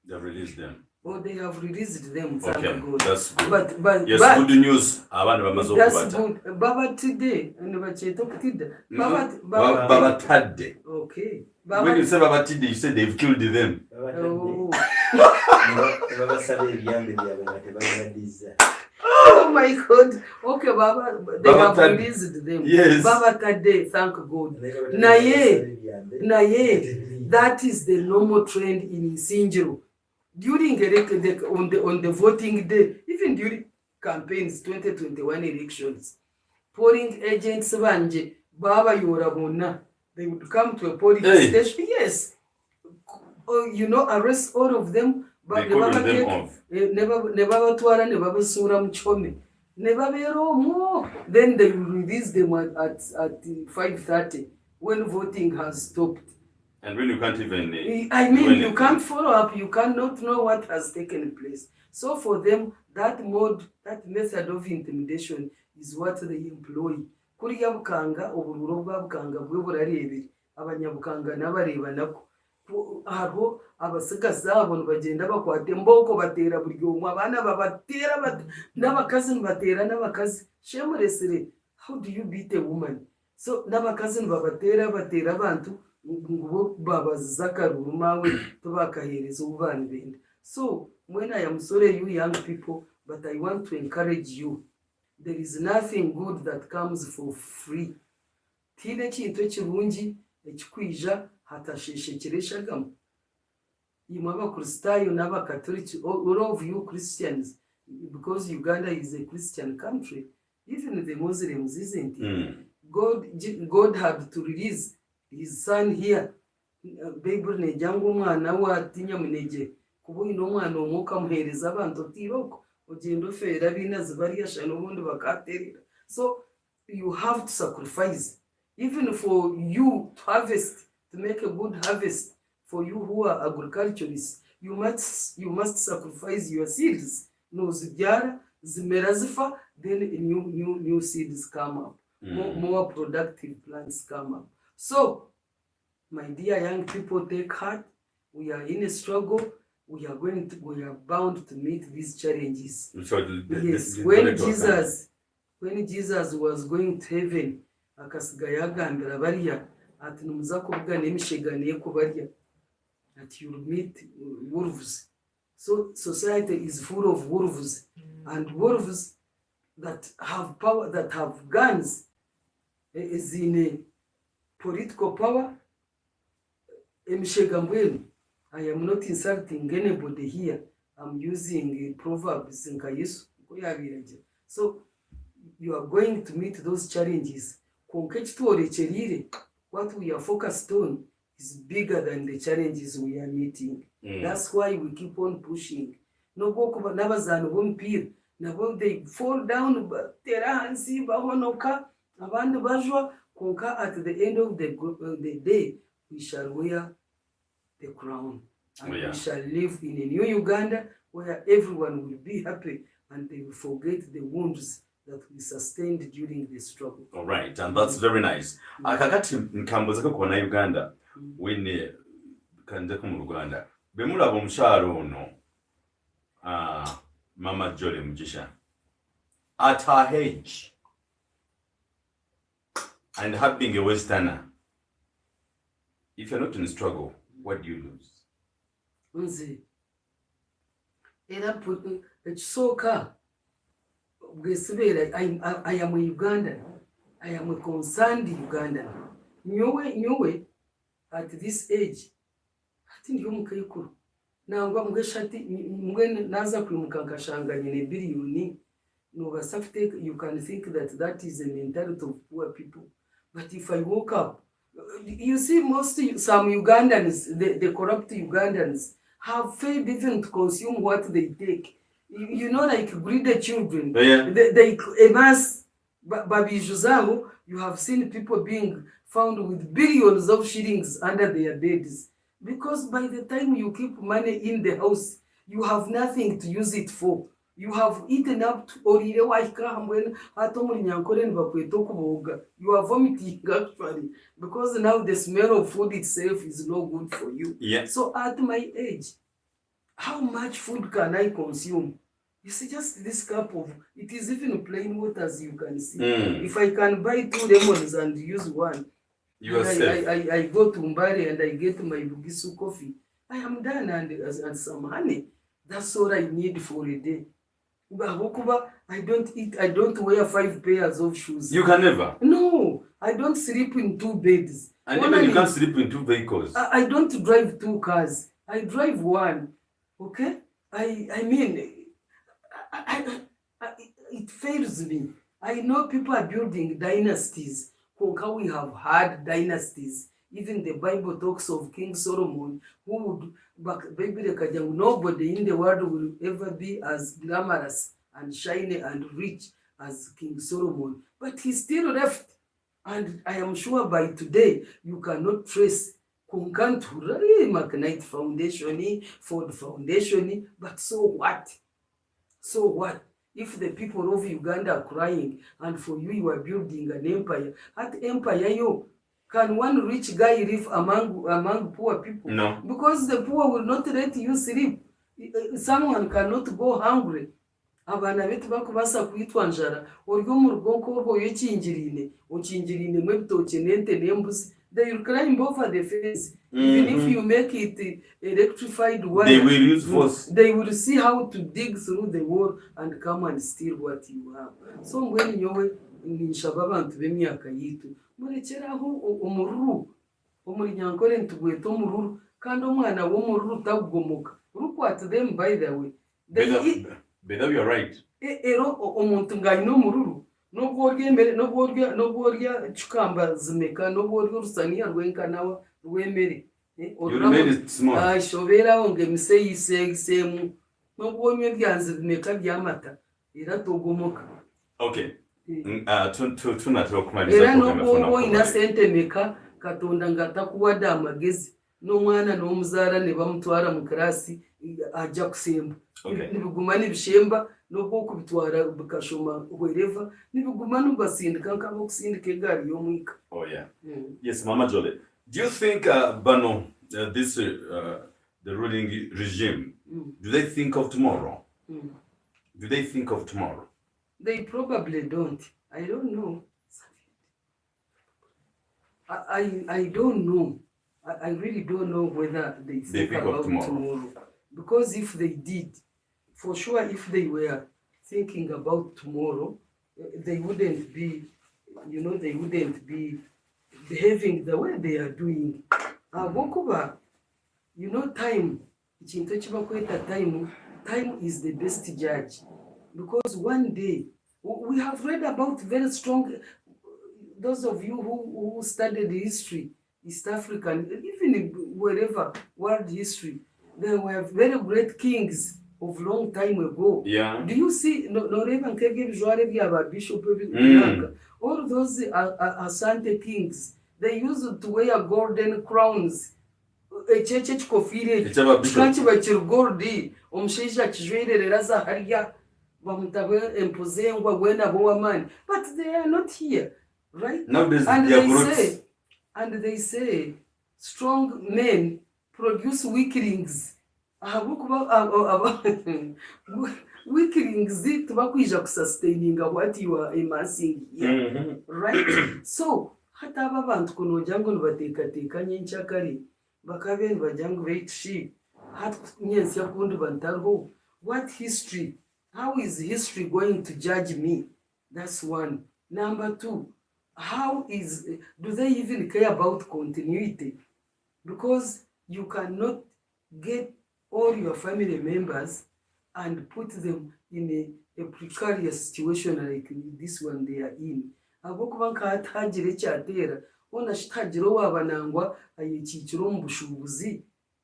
they released them. Oh, they have released them. Okay, that's good. But yes, but, good news. That's good. Baba today and Baba Tade. Okay. When you say Baba Tade, you say they've killed them. Oh my God. Okay, Baba, they have released them. Yes. Baba Tade, thank God. Naye, That is the normal trend in Sinjiro. During on the voting day, even during campaigns, 2021 elections, polling agents banje baba yorabona, they would come to a polling station. Yes, you know, arrest all of them. They cordon them off. Never batwara, never sura mchome, never beromo. Then they will release them at 5:30 when voting has stopped. And when you can't even... you can't follow up, you cannot know what has taken place. So for them, that method of intimidation is what they employ. Kuriya bukanga, obururo bwa bukanga bwe burarebere. Abanyabukanga n'abareba nako. Aho abasigaza abantu bagenda bakwate mboko batera buri umwe abana babatera n'abakazi batera n'abakazi. Shamelessly, how do you beat a woman? So n'abakazi babatera abantu ngo babazakaru mawe tubakahereza ubana bindi. So when I am sorry you young people, but I want to encourage you, there is nothing good that comes for free. Tine kintu kirungi ekikwija hatasheshekereshagamo. Imwe abakristayo n'abakatoliki, all of you Christians, because Uganda is a Christian country, even the Muslims, isn't it? God had to release his son here. Bible nejanga umwana watinya munege kubo ino mwana umuka muhereza abantu tiroko ugendo fera binazi bariya shano bundi bakaterera. So you have to sacrifice even for you to harvest, to make a good harvest. For you who are agriculturists, you must sacrifice your seeds. No zibyara zimera zifa, then new seeds come up. More productive plants come up. So my dear young people, take heart. We are in a struggle. We are bound to meet these challenges. So yes, when Jesus was going to heaven, akasigayagambira bariya ati numuza kuvuga nemisheganiye kubarya, that you will meet wolves. So society is full of wolves, and wolves that have power, that have guns, is in a political power. I am not insulting anybody here. I'm using proverbs in Yesu. So you are going to meet those challenges. What we are focused on is bigger than the challenges we are meeting. That's why we keep on pushing. No they fall down, at the end of the day, we shall wear the crown. And we shall live in a new Uganda where everyone will be happy and they will forget the wounds that we sustained during the struggle. All right, and that's very nice. Akakati nkambozeko kubona Uganda wene kanje ko mu Rwanda bemulabo musharo ono Mama Jolly Mugisha at her age and having a Westerner, if you're not in a struggle, what do you lose? Unzi era ekisoka bwesibera I am a Ugandan. I am a concerned Ugandan. Nyowe at this age ati ndiyo mukayikuru nangwa mugeshati mwe naza kwimuka nkashanga nyine billion no basafite. You can think that is a mentality of poor people, but if I woke up, you see some Ugandans, the corrupt Ugandans have failed even to consume what they take. You know, like greedy children. They amass babijuzango. You have seen people being found with billions of shillings under their beds. Because by the time you keep money in the house, you have nothing to use it for. You have eaten up or you are vomiting actually, because now the smell of food itself is no good for you. Yeah. So at my age, how much food can I consume? You see, just this cup of, it is even plain water as you can see. If I can buy 2 lemons and use one, I go to Mbari and I get my Bugisu coffee, I am done, and some honey. That's all I need for a day. I don't wear 5 pairs of shoes. You can never? No. I don't sleep in 2 beds. And even you can't sleep in 2 vehicles. I don't drive 2 cars. I drive 1. Okay? I mean, it fails me. I know people are building dynasties. How we have had dynasties. Even the Bible talks of King Solomon, who would, nobody in the world will ever be as glamorous and shiny and rich as King Solomon. But he still left. And I am sure by today, you cannot trace Kunkantura, Magnite Foundation, Ford Foundation, but so what? So what? If the people of Uganda are crying, and for you, you are building an empire, at empire, can one rich guy live among poor people? No. Because the poor will not let you sleep. Someone cannot go hungry. Abana betu bakubasa kwitwa njara oryo mu rugonko rwo yekingirine ukingirine mwe bitoke nente nembuzi. They will climb over the fence. Even if you make it electrified wire, they will use force. They will see how to dig through the wall and come and steal what you have. So when nyowe nishaba abantu b'emyaka yitu murekeraho umururu umurinyankore ntugweta umururu kandi umwana wo mururu tagugomoka urukwata them by the way. Better you're right. Ero omuntu ngani no mururu nubwo orya chukamba zimeka nubwo orya rusaniya rwenka nawa rwemere You remain small. Shobera onge miseyisemu nubwo nyo byanze bimeka byamata era togomoka. Okay. Tunataka kumaliza era nubwo ina sente meka katonda ngatakuwada amagezi n'umwana n'omuzara ne bamutwara mu klasi ajja kusemba. Okay. Nibiguma nibishemba nubwo kubitwara bikashoma wherever nibiguma nubasindika nkabo kusindika egari y'omwika. Oh yeah. Yes, Mama Jolie. Do you think Bano the ruling regime do they think of tomorrow? Do they think of tomorrow? They probably don't. I don't know. I don't know. I really don't know whether they think about tomorrow. Because if they did, for sure, if they were thinking about tomorrow, they wouldn't be, they wouldn't be behaving the way they are doing. Time, time is the best judge. Because one day, we have read about very strong, those of you who studied history, East African, even wherever, world history, there were very great kings of long time ago. Yeah. Do you see, all those Asante kings, they used to wear golden crowns. But they are not here, right? And they say strong men produce weaklings. Weaklings tubakwija sustaining what you are amassing here, right? So hata aba bantu kunoja ngo nibateka nyenchakari bakabe bajyango beitshi hat nyensi yakundi bantarho. What history? How is history going to judge me? That's one. Number two, do they even care about continuity? Because you cannot get all your family members and put them in a precarious situation like this one they are in. Abokubanka hatagire cyatera ona shitagiro wabanangwa ayikikiro mu bushubuzi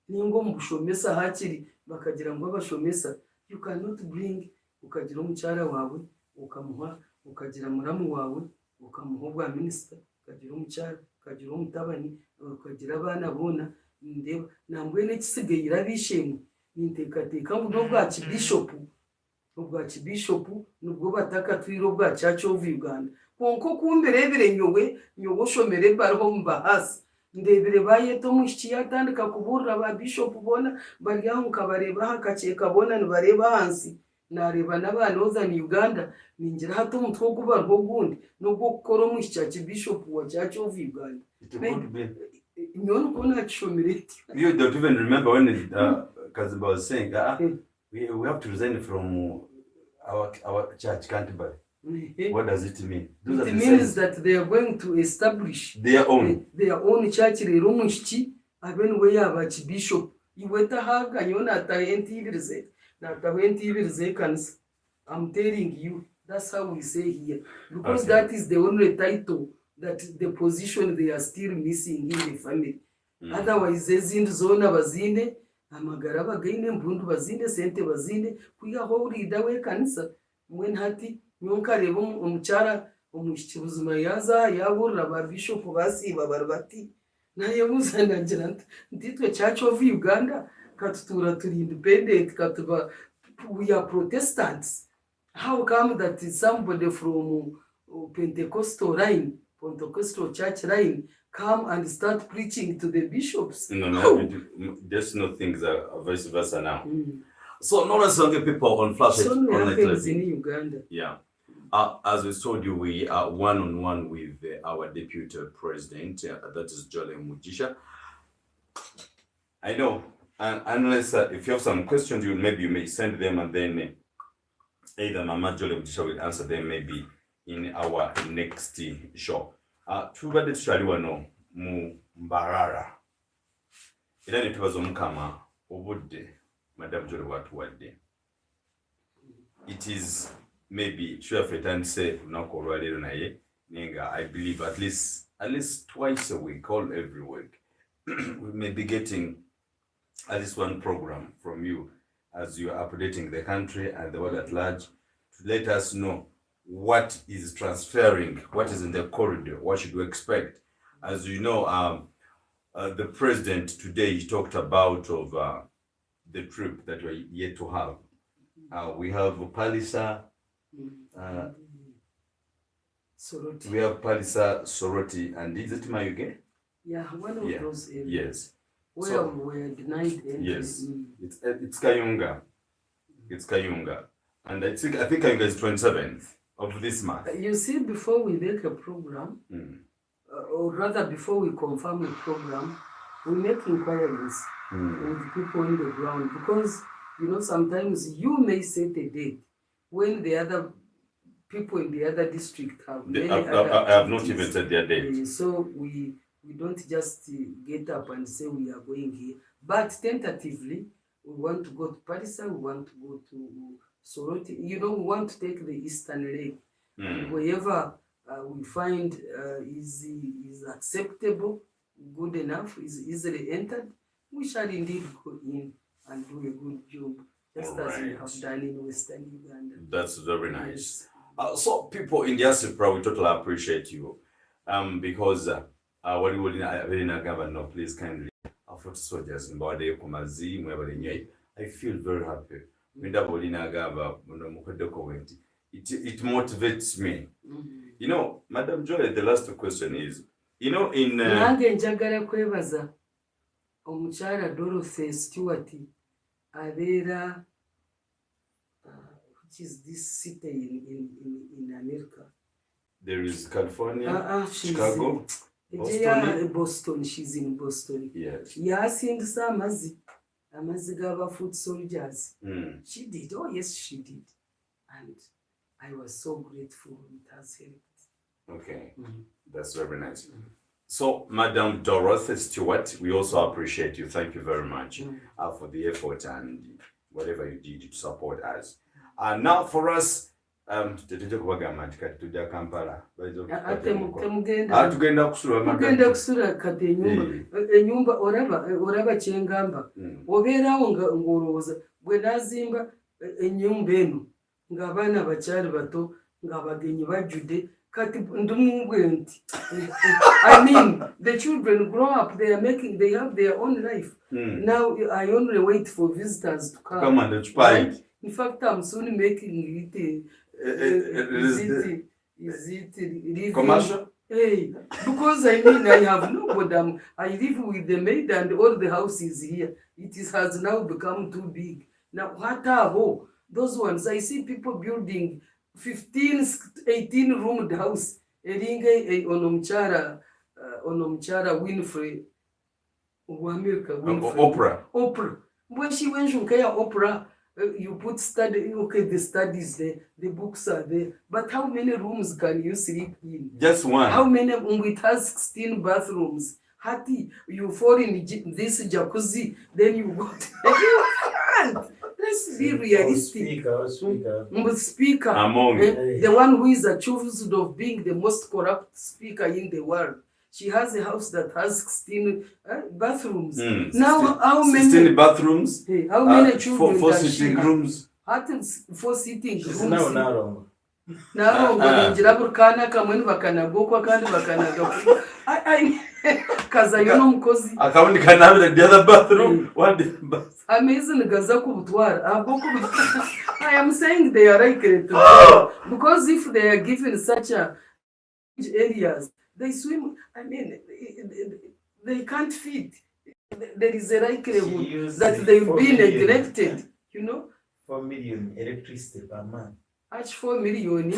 ningo mu bushomesa hakiri bakagira ngo abashomesa. You cannot bring ukagira umucyara wawe ukamuha ukagira muramu wawe ukamuha bwa minister ukagira umucyara ukagira umutabani ukagira abana bona ndeba nambwe n'ikisigaye irabishemwe nintekateka ngo bwa bishop nubwo bataka twiro bwa Church of Uganda konko kumberebere nyowe shomere barho mbahasi ndebere bayeto mushiki yatandika kuburira ba bishop bona baryaho mukabareba hakakeka bona nibareba hansi nareba n'abanoza ni Uganda ningira hato umutwe wo kubarwa gundi no gukora mushiki bishop wa Church of Uganda. You don't even remember when Kazimba was saying we have to resign from our church, can't we? What does it mean? It means that they are going to establish their own church. Rero mushiki abenwe y'abakibishop iweta haga nyona atayentibirize natawentibirize kanisa. I'm telling you, that's how we say here, because that is the only title, that the position they are still missing in the family. Otherwise ezindi zona bazine amagara bagaine mbundu bazine sente bazine kuya horida we kanisa mwen hati nyonka rebo umucara umushiki buzima yaza yaburira ba bishop basiba barbati naye muzanagira nditwe Church of Uganda katutura turi independent katuba we are Protestants. How come that somebody from Pentecostal church line come and start preaching to the bishops? No, there's no things are vice versa now. So no less younger people on Flash so happens in Uganda. Yeah. As we told you, we are one-on-one with our deputy president, that is Jole Mugisha. I know, unless if you have some questions, maybe you may send them, and then either Mama Jole Mugisha will answer them maybe in our next show. Tubadde tukyaliwa no mu Mbarara. Era ne tubaza omukama obudde Madam Jole bw'atuwadde. It is maybe say Nenga, I believe at least twice a week, all every week, we may be getting at least one program from you as you are updating the country and the world at large to let us know what is transferring, what is in the corridor, what should we expect. As you know, the president today he talked about the trip that we're yet to have. We have Palisa. Soroti. We have Palisa, Soroti, and is it Mayuge? Yeah, one of those areas. Yes. Where we were denied entry. Yes. It's Kayunga. It's Kayunga. And I think Kayunga is 27th of this month. You see, before we make a program, or rather before we confirm a program, we make inquiries with people on the ground, because sometimes you may set a date when the other people in the other district have I have not even said their date. So we don't just get up and say we are going here. But tentatively, we want to go to Palisa, we want to go to Soroti. We want to take the eastern leg. Wherever we find is acceptable, good enough, is easily entered, we shall indeed go in and do a good job, just as we have done in Western Uganda. That's very nice. So people in diaspora, we totally appreciate you, because what you will no, please kindly afford soldiers in Bade Kumazi, I feel very happy. It motivates me. Madam Joy, the last question is, in Omuchara Dorothy Stewart Avera, which is this city in America. There is California, Chicago, Boston. She's in Boston. Yes. Yasinga amazi gaba foot soldiers. She did. Oh yes, she did. And I was so grateful it has helped. Okay, that's very nice. So, Madam Dorothy Stewart, we also appreciate you. Thank you very much for the effort and whatever you did to support us. And now for us, tugenda kusura kati enyumba oraba kyengamba obeerawo ng'olowooza bwe nazimba enyumba eno ng'abaana bakyali bato ng'abagenyi bajjudde. I mean, the children grow up, they have their own life. Now I only wait for visitors to come and occupy. In fact, I'm soon making it is it living commercial? Hey, because I have nobody. I live with the maid and all the house is here. It has now become too big. Now what are those ones? I see people building 15, 18 roomed house. Eringe onomchara Winfrey America. Oprah. When she went to Oprah, You put study, okay, the studies there, the books are there, but how many rooms can you sleep in? Just one. How many? It has 16 bathrooms. Hati, you fall in this jacuzzi, then you go to you can't. Let's be realistic. Speaker. The one who is accused of being the most corrupt speaker in the world. She has a house that has 16 bathrooms. Now, how many? 16 bathrooms. Hey, how many children? Four sitting rooms. 4 sitting rooms. Narongo. Narongo. Kana kamwe bakanagokwa kandi bakanagakwa. Kaza yono mukozi. Akawundi kanabira the other bathroom. One bathroom. Amazing gaza kubutwara. I am saying they are right to because if they are given such a areas, they swim. I mean, they can't feed. There is a likelihood that they will be neglected. You know. 4 million electricity per month. Ach 4 million.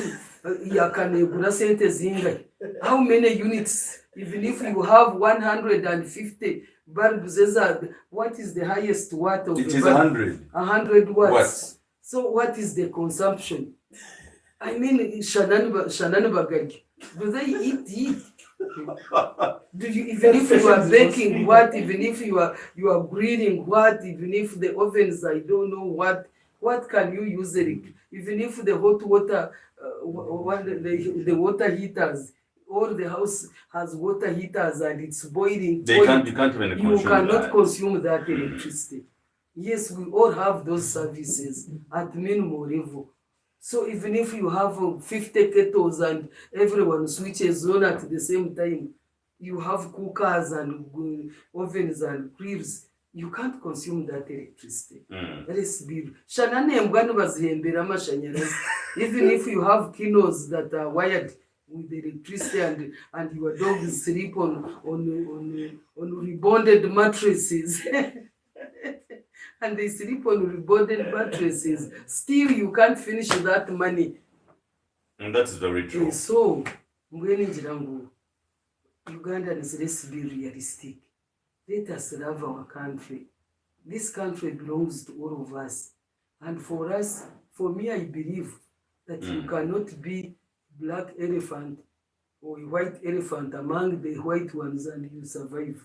Yakanegura sente zinga. How many units? Even if you have 150 bulbs, what is the highest watt of it the is bulb? 100. 100 watts. So what is the consumption? I mean, Shannon Bagagi. Do they eat? Do you, even if you are baking what, even if you are grilling what, even if the ovens, I don't know what can you use it? Even if the hot water, the water heaters, all the house has water heaters and it's boiling. You can't even consume You cannot that. consume that electricity. Yes, we all have those services at minimum level. So even if you have 50 kettles and everyone switches on at the same time, you have cookers and ovens and grills, you can't consume that electricity. Let's be even if you have kinos that are wired with the electricity and your dogs sleep on rebonded mattresses. And they sleep on rebonded mattresses. Still, you can't finish that money. And that's very true. So, Ugandans, let's be realistic. Let us love our country. This country belongs to all of us. And for us, for me, I believe that you cannot be black elephant or a white elephant among the white ones and you survive.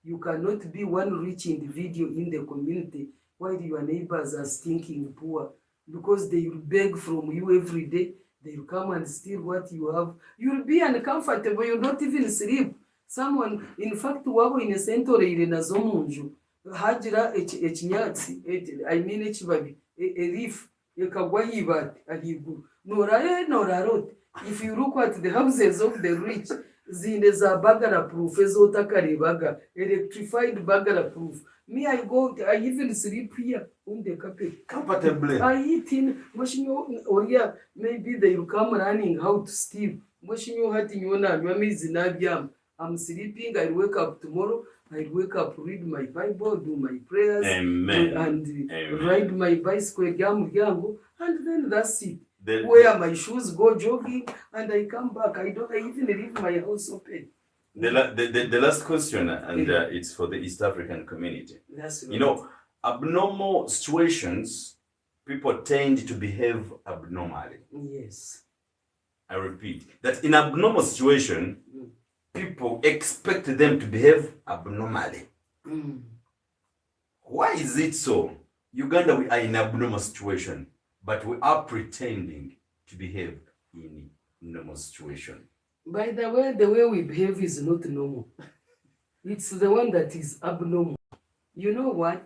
You cannot be one rich individual in the community while your neighbors are stinking poor, because they will beg from you every day. They will come and steal what you have. You will be uncomfortable. You don't even sleep. Someone, in fact, wabo in a center in a zomunju, hajira echinyatsi, I mean echibabi, a leaf, a kawaii bat, a hibu. Nora. If you look at the houses of the rich, zine za bagara proof, ezotakarebaga, electrified bagara proof. Me, I even sleep here on the carpet. Comfortably. I eat in Moshinyo, or yeah, maybe they will come running how to steal. Moshinyo Hatinyona, Yamizinadiam. I'm sleeping, I wake up tomorrow, I wake up, read my Bible, do my prayers, Amen. and ride my bicycle, and then that's it. Wear my shoes, go jogging, and I come back. I even leave my house open. The last question, and it's for the East African community. That's right. You know, abnormal situations, people tend to behave abnormally. Yes. I repeat, that in abnormal situation, people expect them to behave abnormally. Why is it so? Uganda, we are in abnormal situation, but we are pretending to behave in normal situation. By the way we behave is not normal. It's the one that is abnormal. You know what?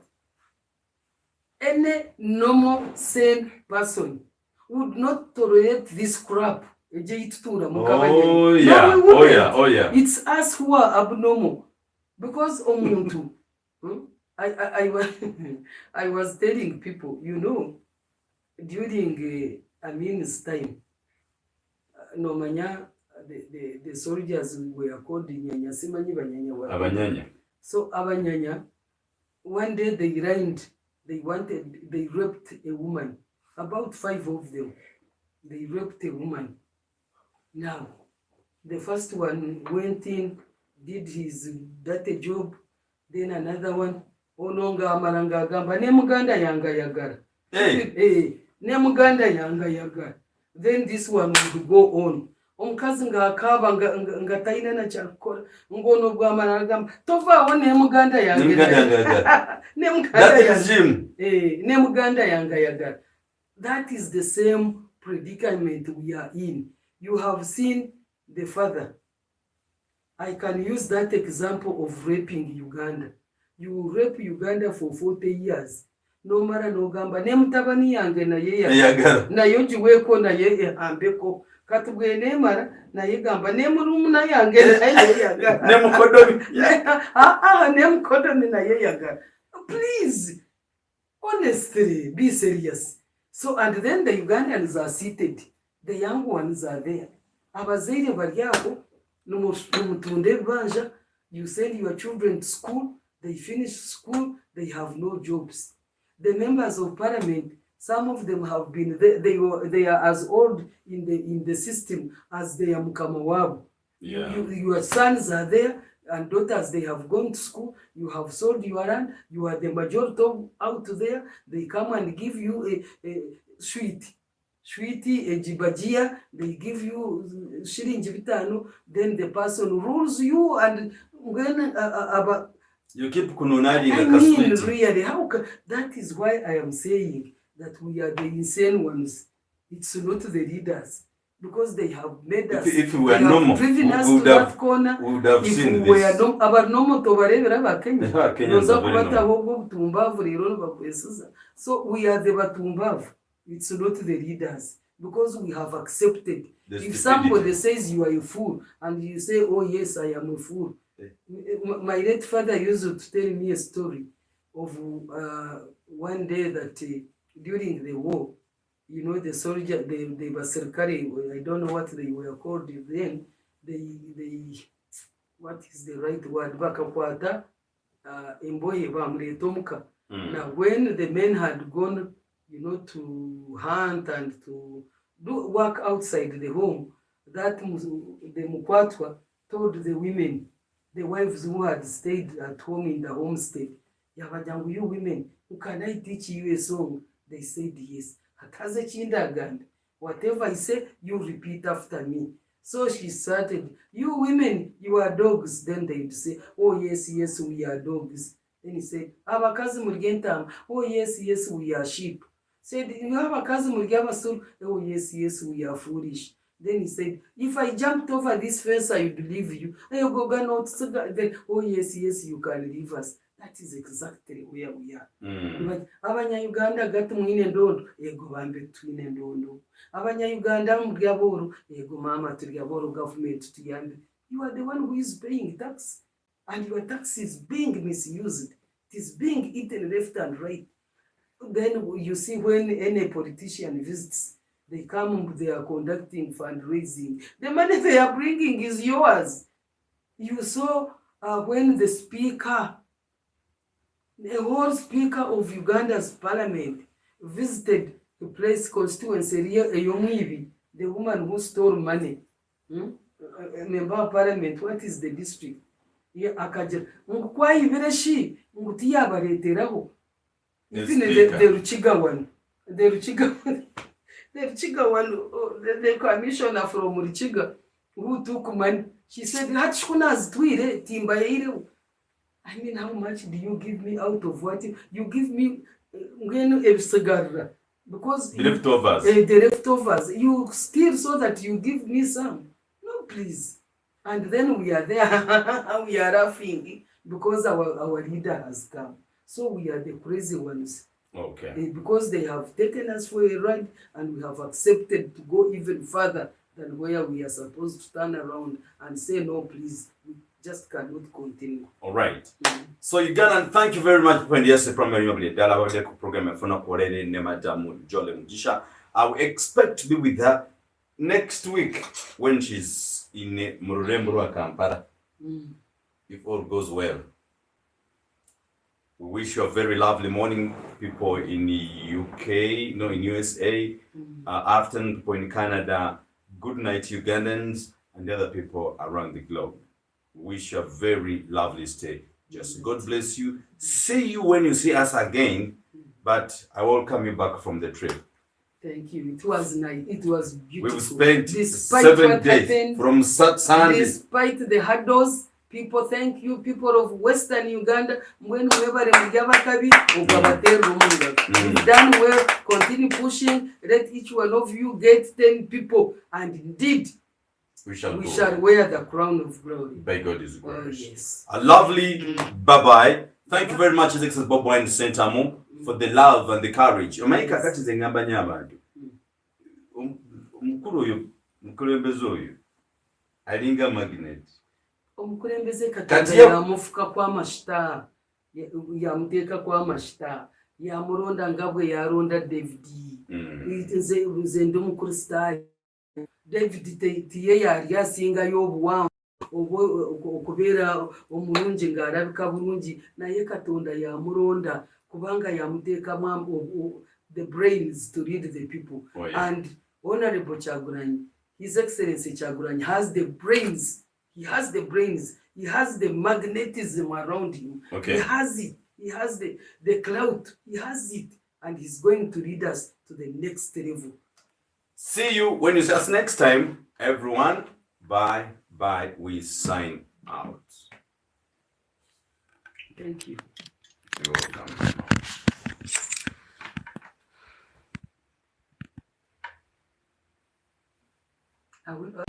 Any normal, sane person would not tolerate this crap. Oh yeah. It's us who are abnormal. Because omuntu, I was telling people, you know, during Amin's time, Nomanya, the soldiers were called Nyanya, Simanyi Banyanya. Abanyanya. So Abanyanya, one day they raped a woman. About 5 of them. They raped a woman. Now, the first one went in, did his dirty job, then another one, Ononga Amaranga Gamba, Nemuganda Yanga Yagara. Ne Muganda yanga yaga. Then this one would go on. Omukazi ng'akaaba nga talina na kyakkola ng'ono bw'amala agamba tovaawo ne Muganda yange ne Muganda yange ayagala. That is the same predicament we are in. You have seen the father. I can use that example of raping Uganda. You rape Uganda for 40 years. No matter no gamba. Ne mutabani yange naye yagala. Naye ogiweeko naye ambeko. Katubwe nemara naye gamba ne murumuna yange naye yagala. Ne mukodomi. Ne mukodomi naye yagala. Please, honestly, be serious. So, and then the Ugandans are seated. The young ones are there. Abazaire bari aho numutunde banja. You send your children to school. They finish school. They have no jobs. The members of parliament, some of them have been they are as old in the system as they are Mukama. Your sons are there and daughters, they have gone to school. You have sold your land. You are the majority out there. They come and give you a sweetie, a jibajia. They give you shilingi bitano. Then the person rules you, and when you keep kununali. I mean, really, how that is why I am saying that we are the insane ones. It's not the leaders, because they have made us. If we were normal, driven us to that corner. We would have if seen we this. were our normal to whatever Kenya. So we are the batumbavu. It's not the leaders, because we have accepted. If somebody says you are a fool and you say, oh yes, I am a fool. My late father used to tell me a story of one day that during the war, you know, the soldier, the Basirkari, I don't know what they were called then, they what is the right word? Bakakwata, Emboye Bamretomuka. Now, when the men had gone, you know, to hunt and to do work outside the home, that the Mukwatwa told the women, the wives who had stayed at home in the homestead, Yabajangu, you women, can I teach you a song? They said yes. Hakaze chindaganda. Whatever I say, you repeat after me. So she started, you women, you are dogs. Then they'd say, oh yes, yes, we are dogs. Then he said, abakazi murgentam. Oh yes, yes, we are sheep. Said, you have a cousin Murgama. Oh yes, yes, we are foolish. Then he said, if I jumped over this fence, I would leave you. Then, oh yes, yes, you can leave us. That is exactly where we are. But Abanya-Uganda got mwine ndondo, ego bambe twine ndondo. Abanya-Uganda mugaboro, ego mama tugaboro government tuyambe. You are the one who is paying tax. And your tax is being misused. It is being eaten left and right. Then you see when any politician visits, they come, they are conducting fundraising. The money they are bringing is yours. You saw when the speaker, the whole speaker of Uganda's parliament visited the place constituency, the woman who stole money. Member of parliament, what is the district? The Ruchiga one. The commissioner from Ruchiga who took money, she said, I mean, how much do you give me out of what you give me? Because the leftovers. The leftovers. You still so that you give me some. No, please. And then we are there, we are laughing because our leader has come. So we are the crazy ones. Okay. Because they have taken us for a ride and we have accepted to go even further than where we are supposed to turn around and say, no, please, we just cannot continue. All right. So Uganda, thank you very much for the primary program for Mugisha. I will expect to be with her next week when she's in Mururemburu, Kampala. If all goes well. We wish you a very lovely morning, people in the UK, in USA, afternoon, people in Canada, good night, Ugandans, and the other people around the globe. Wish you a very lovely stay. Just God bless you. See you when you see us again. But I welcome you back from the trip. Thank you. It was nice. It was beautiful. We've spent Despite 7 what days happened, from Sunday. despite the hurdles, people, thank you, people of Western Uganda. When whoever we've done well, continue pushing. Let each one of you get 10 people, and indeed, we shall wear the crown of glory. By God is glory. Oh, yes. A lovely bye-bye. Thank you very much, His Excellency Bobi and Sentamo, for the love and the courage. Omaika kati ze ngamba nnyo abantu. Omukulu oyo, mukulembeze oyo, alinga magnet. Omukulembeze Katonda yamufuka kw'amashita, yamuteeka kw'amashita, yamuronda nga bwe yaronda David. Nze ndi mukristaayo. David tiye yali asingayo obuwanvu okubeera omulungi ng'alabika bulungi, naye Katonda yamuronda kubanga yamuteekamu the brains to lead the people. Oh, yeah. And Honorable Kyagulanyi, His Excellency Kyagulanyi has the brains. He has the brains. He has the magnetism around him. Okay. He has it. He has the clout. He has it. And he's going to lead us to the next level. See you when you see us next time, everyone. Bye. Bye. We sign out. Thank you. You're welcome. I will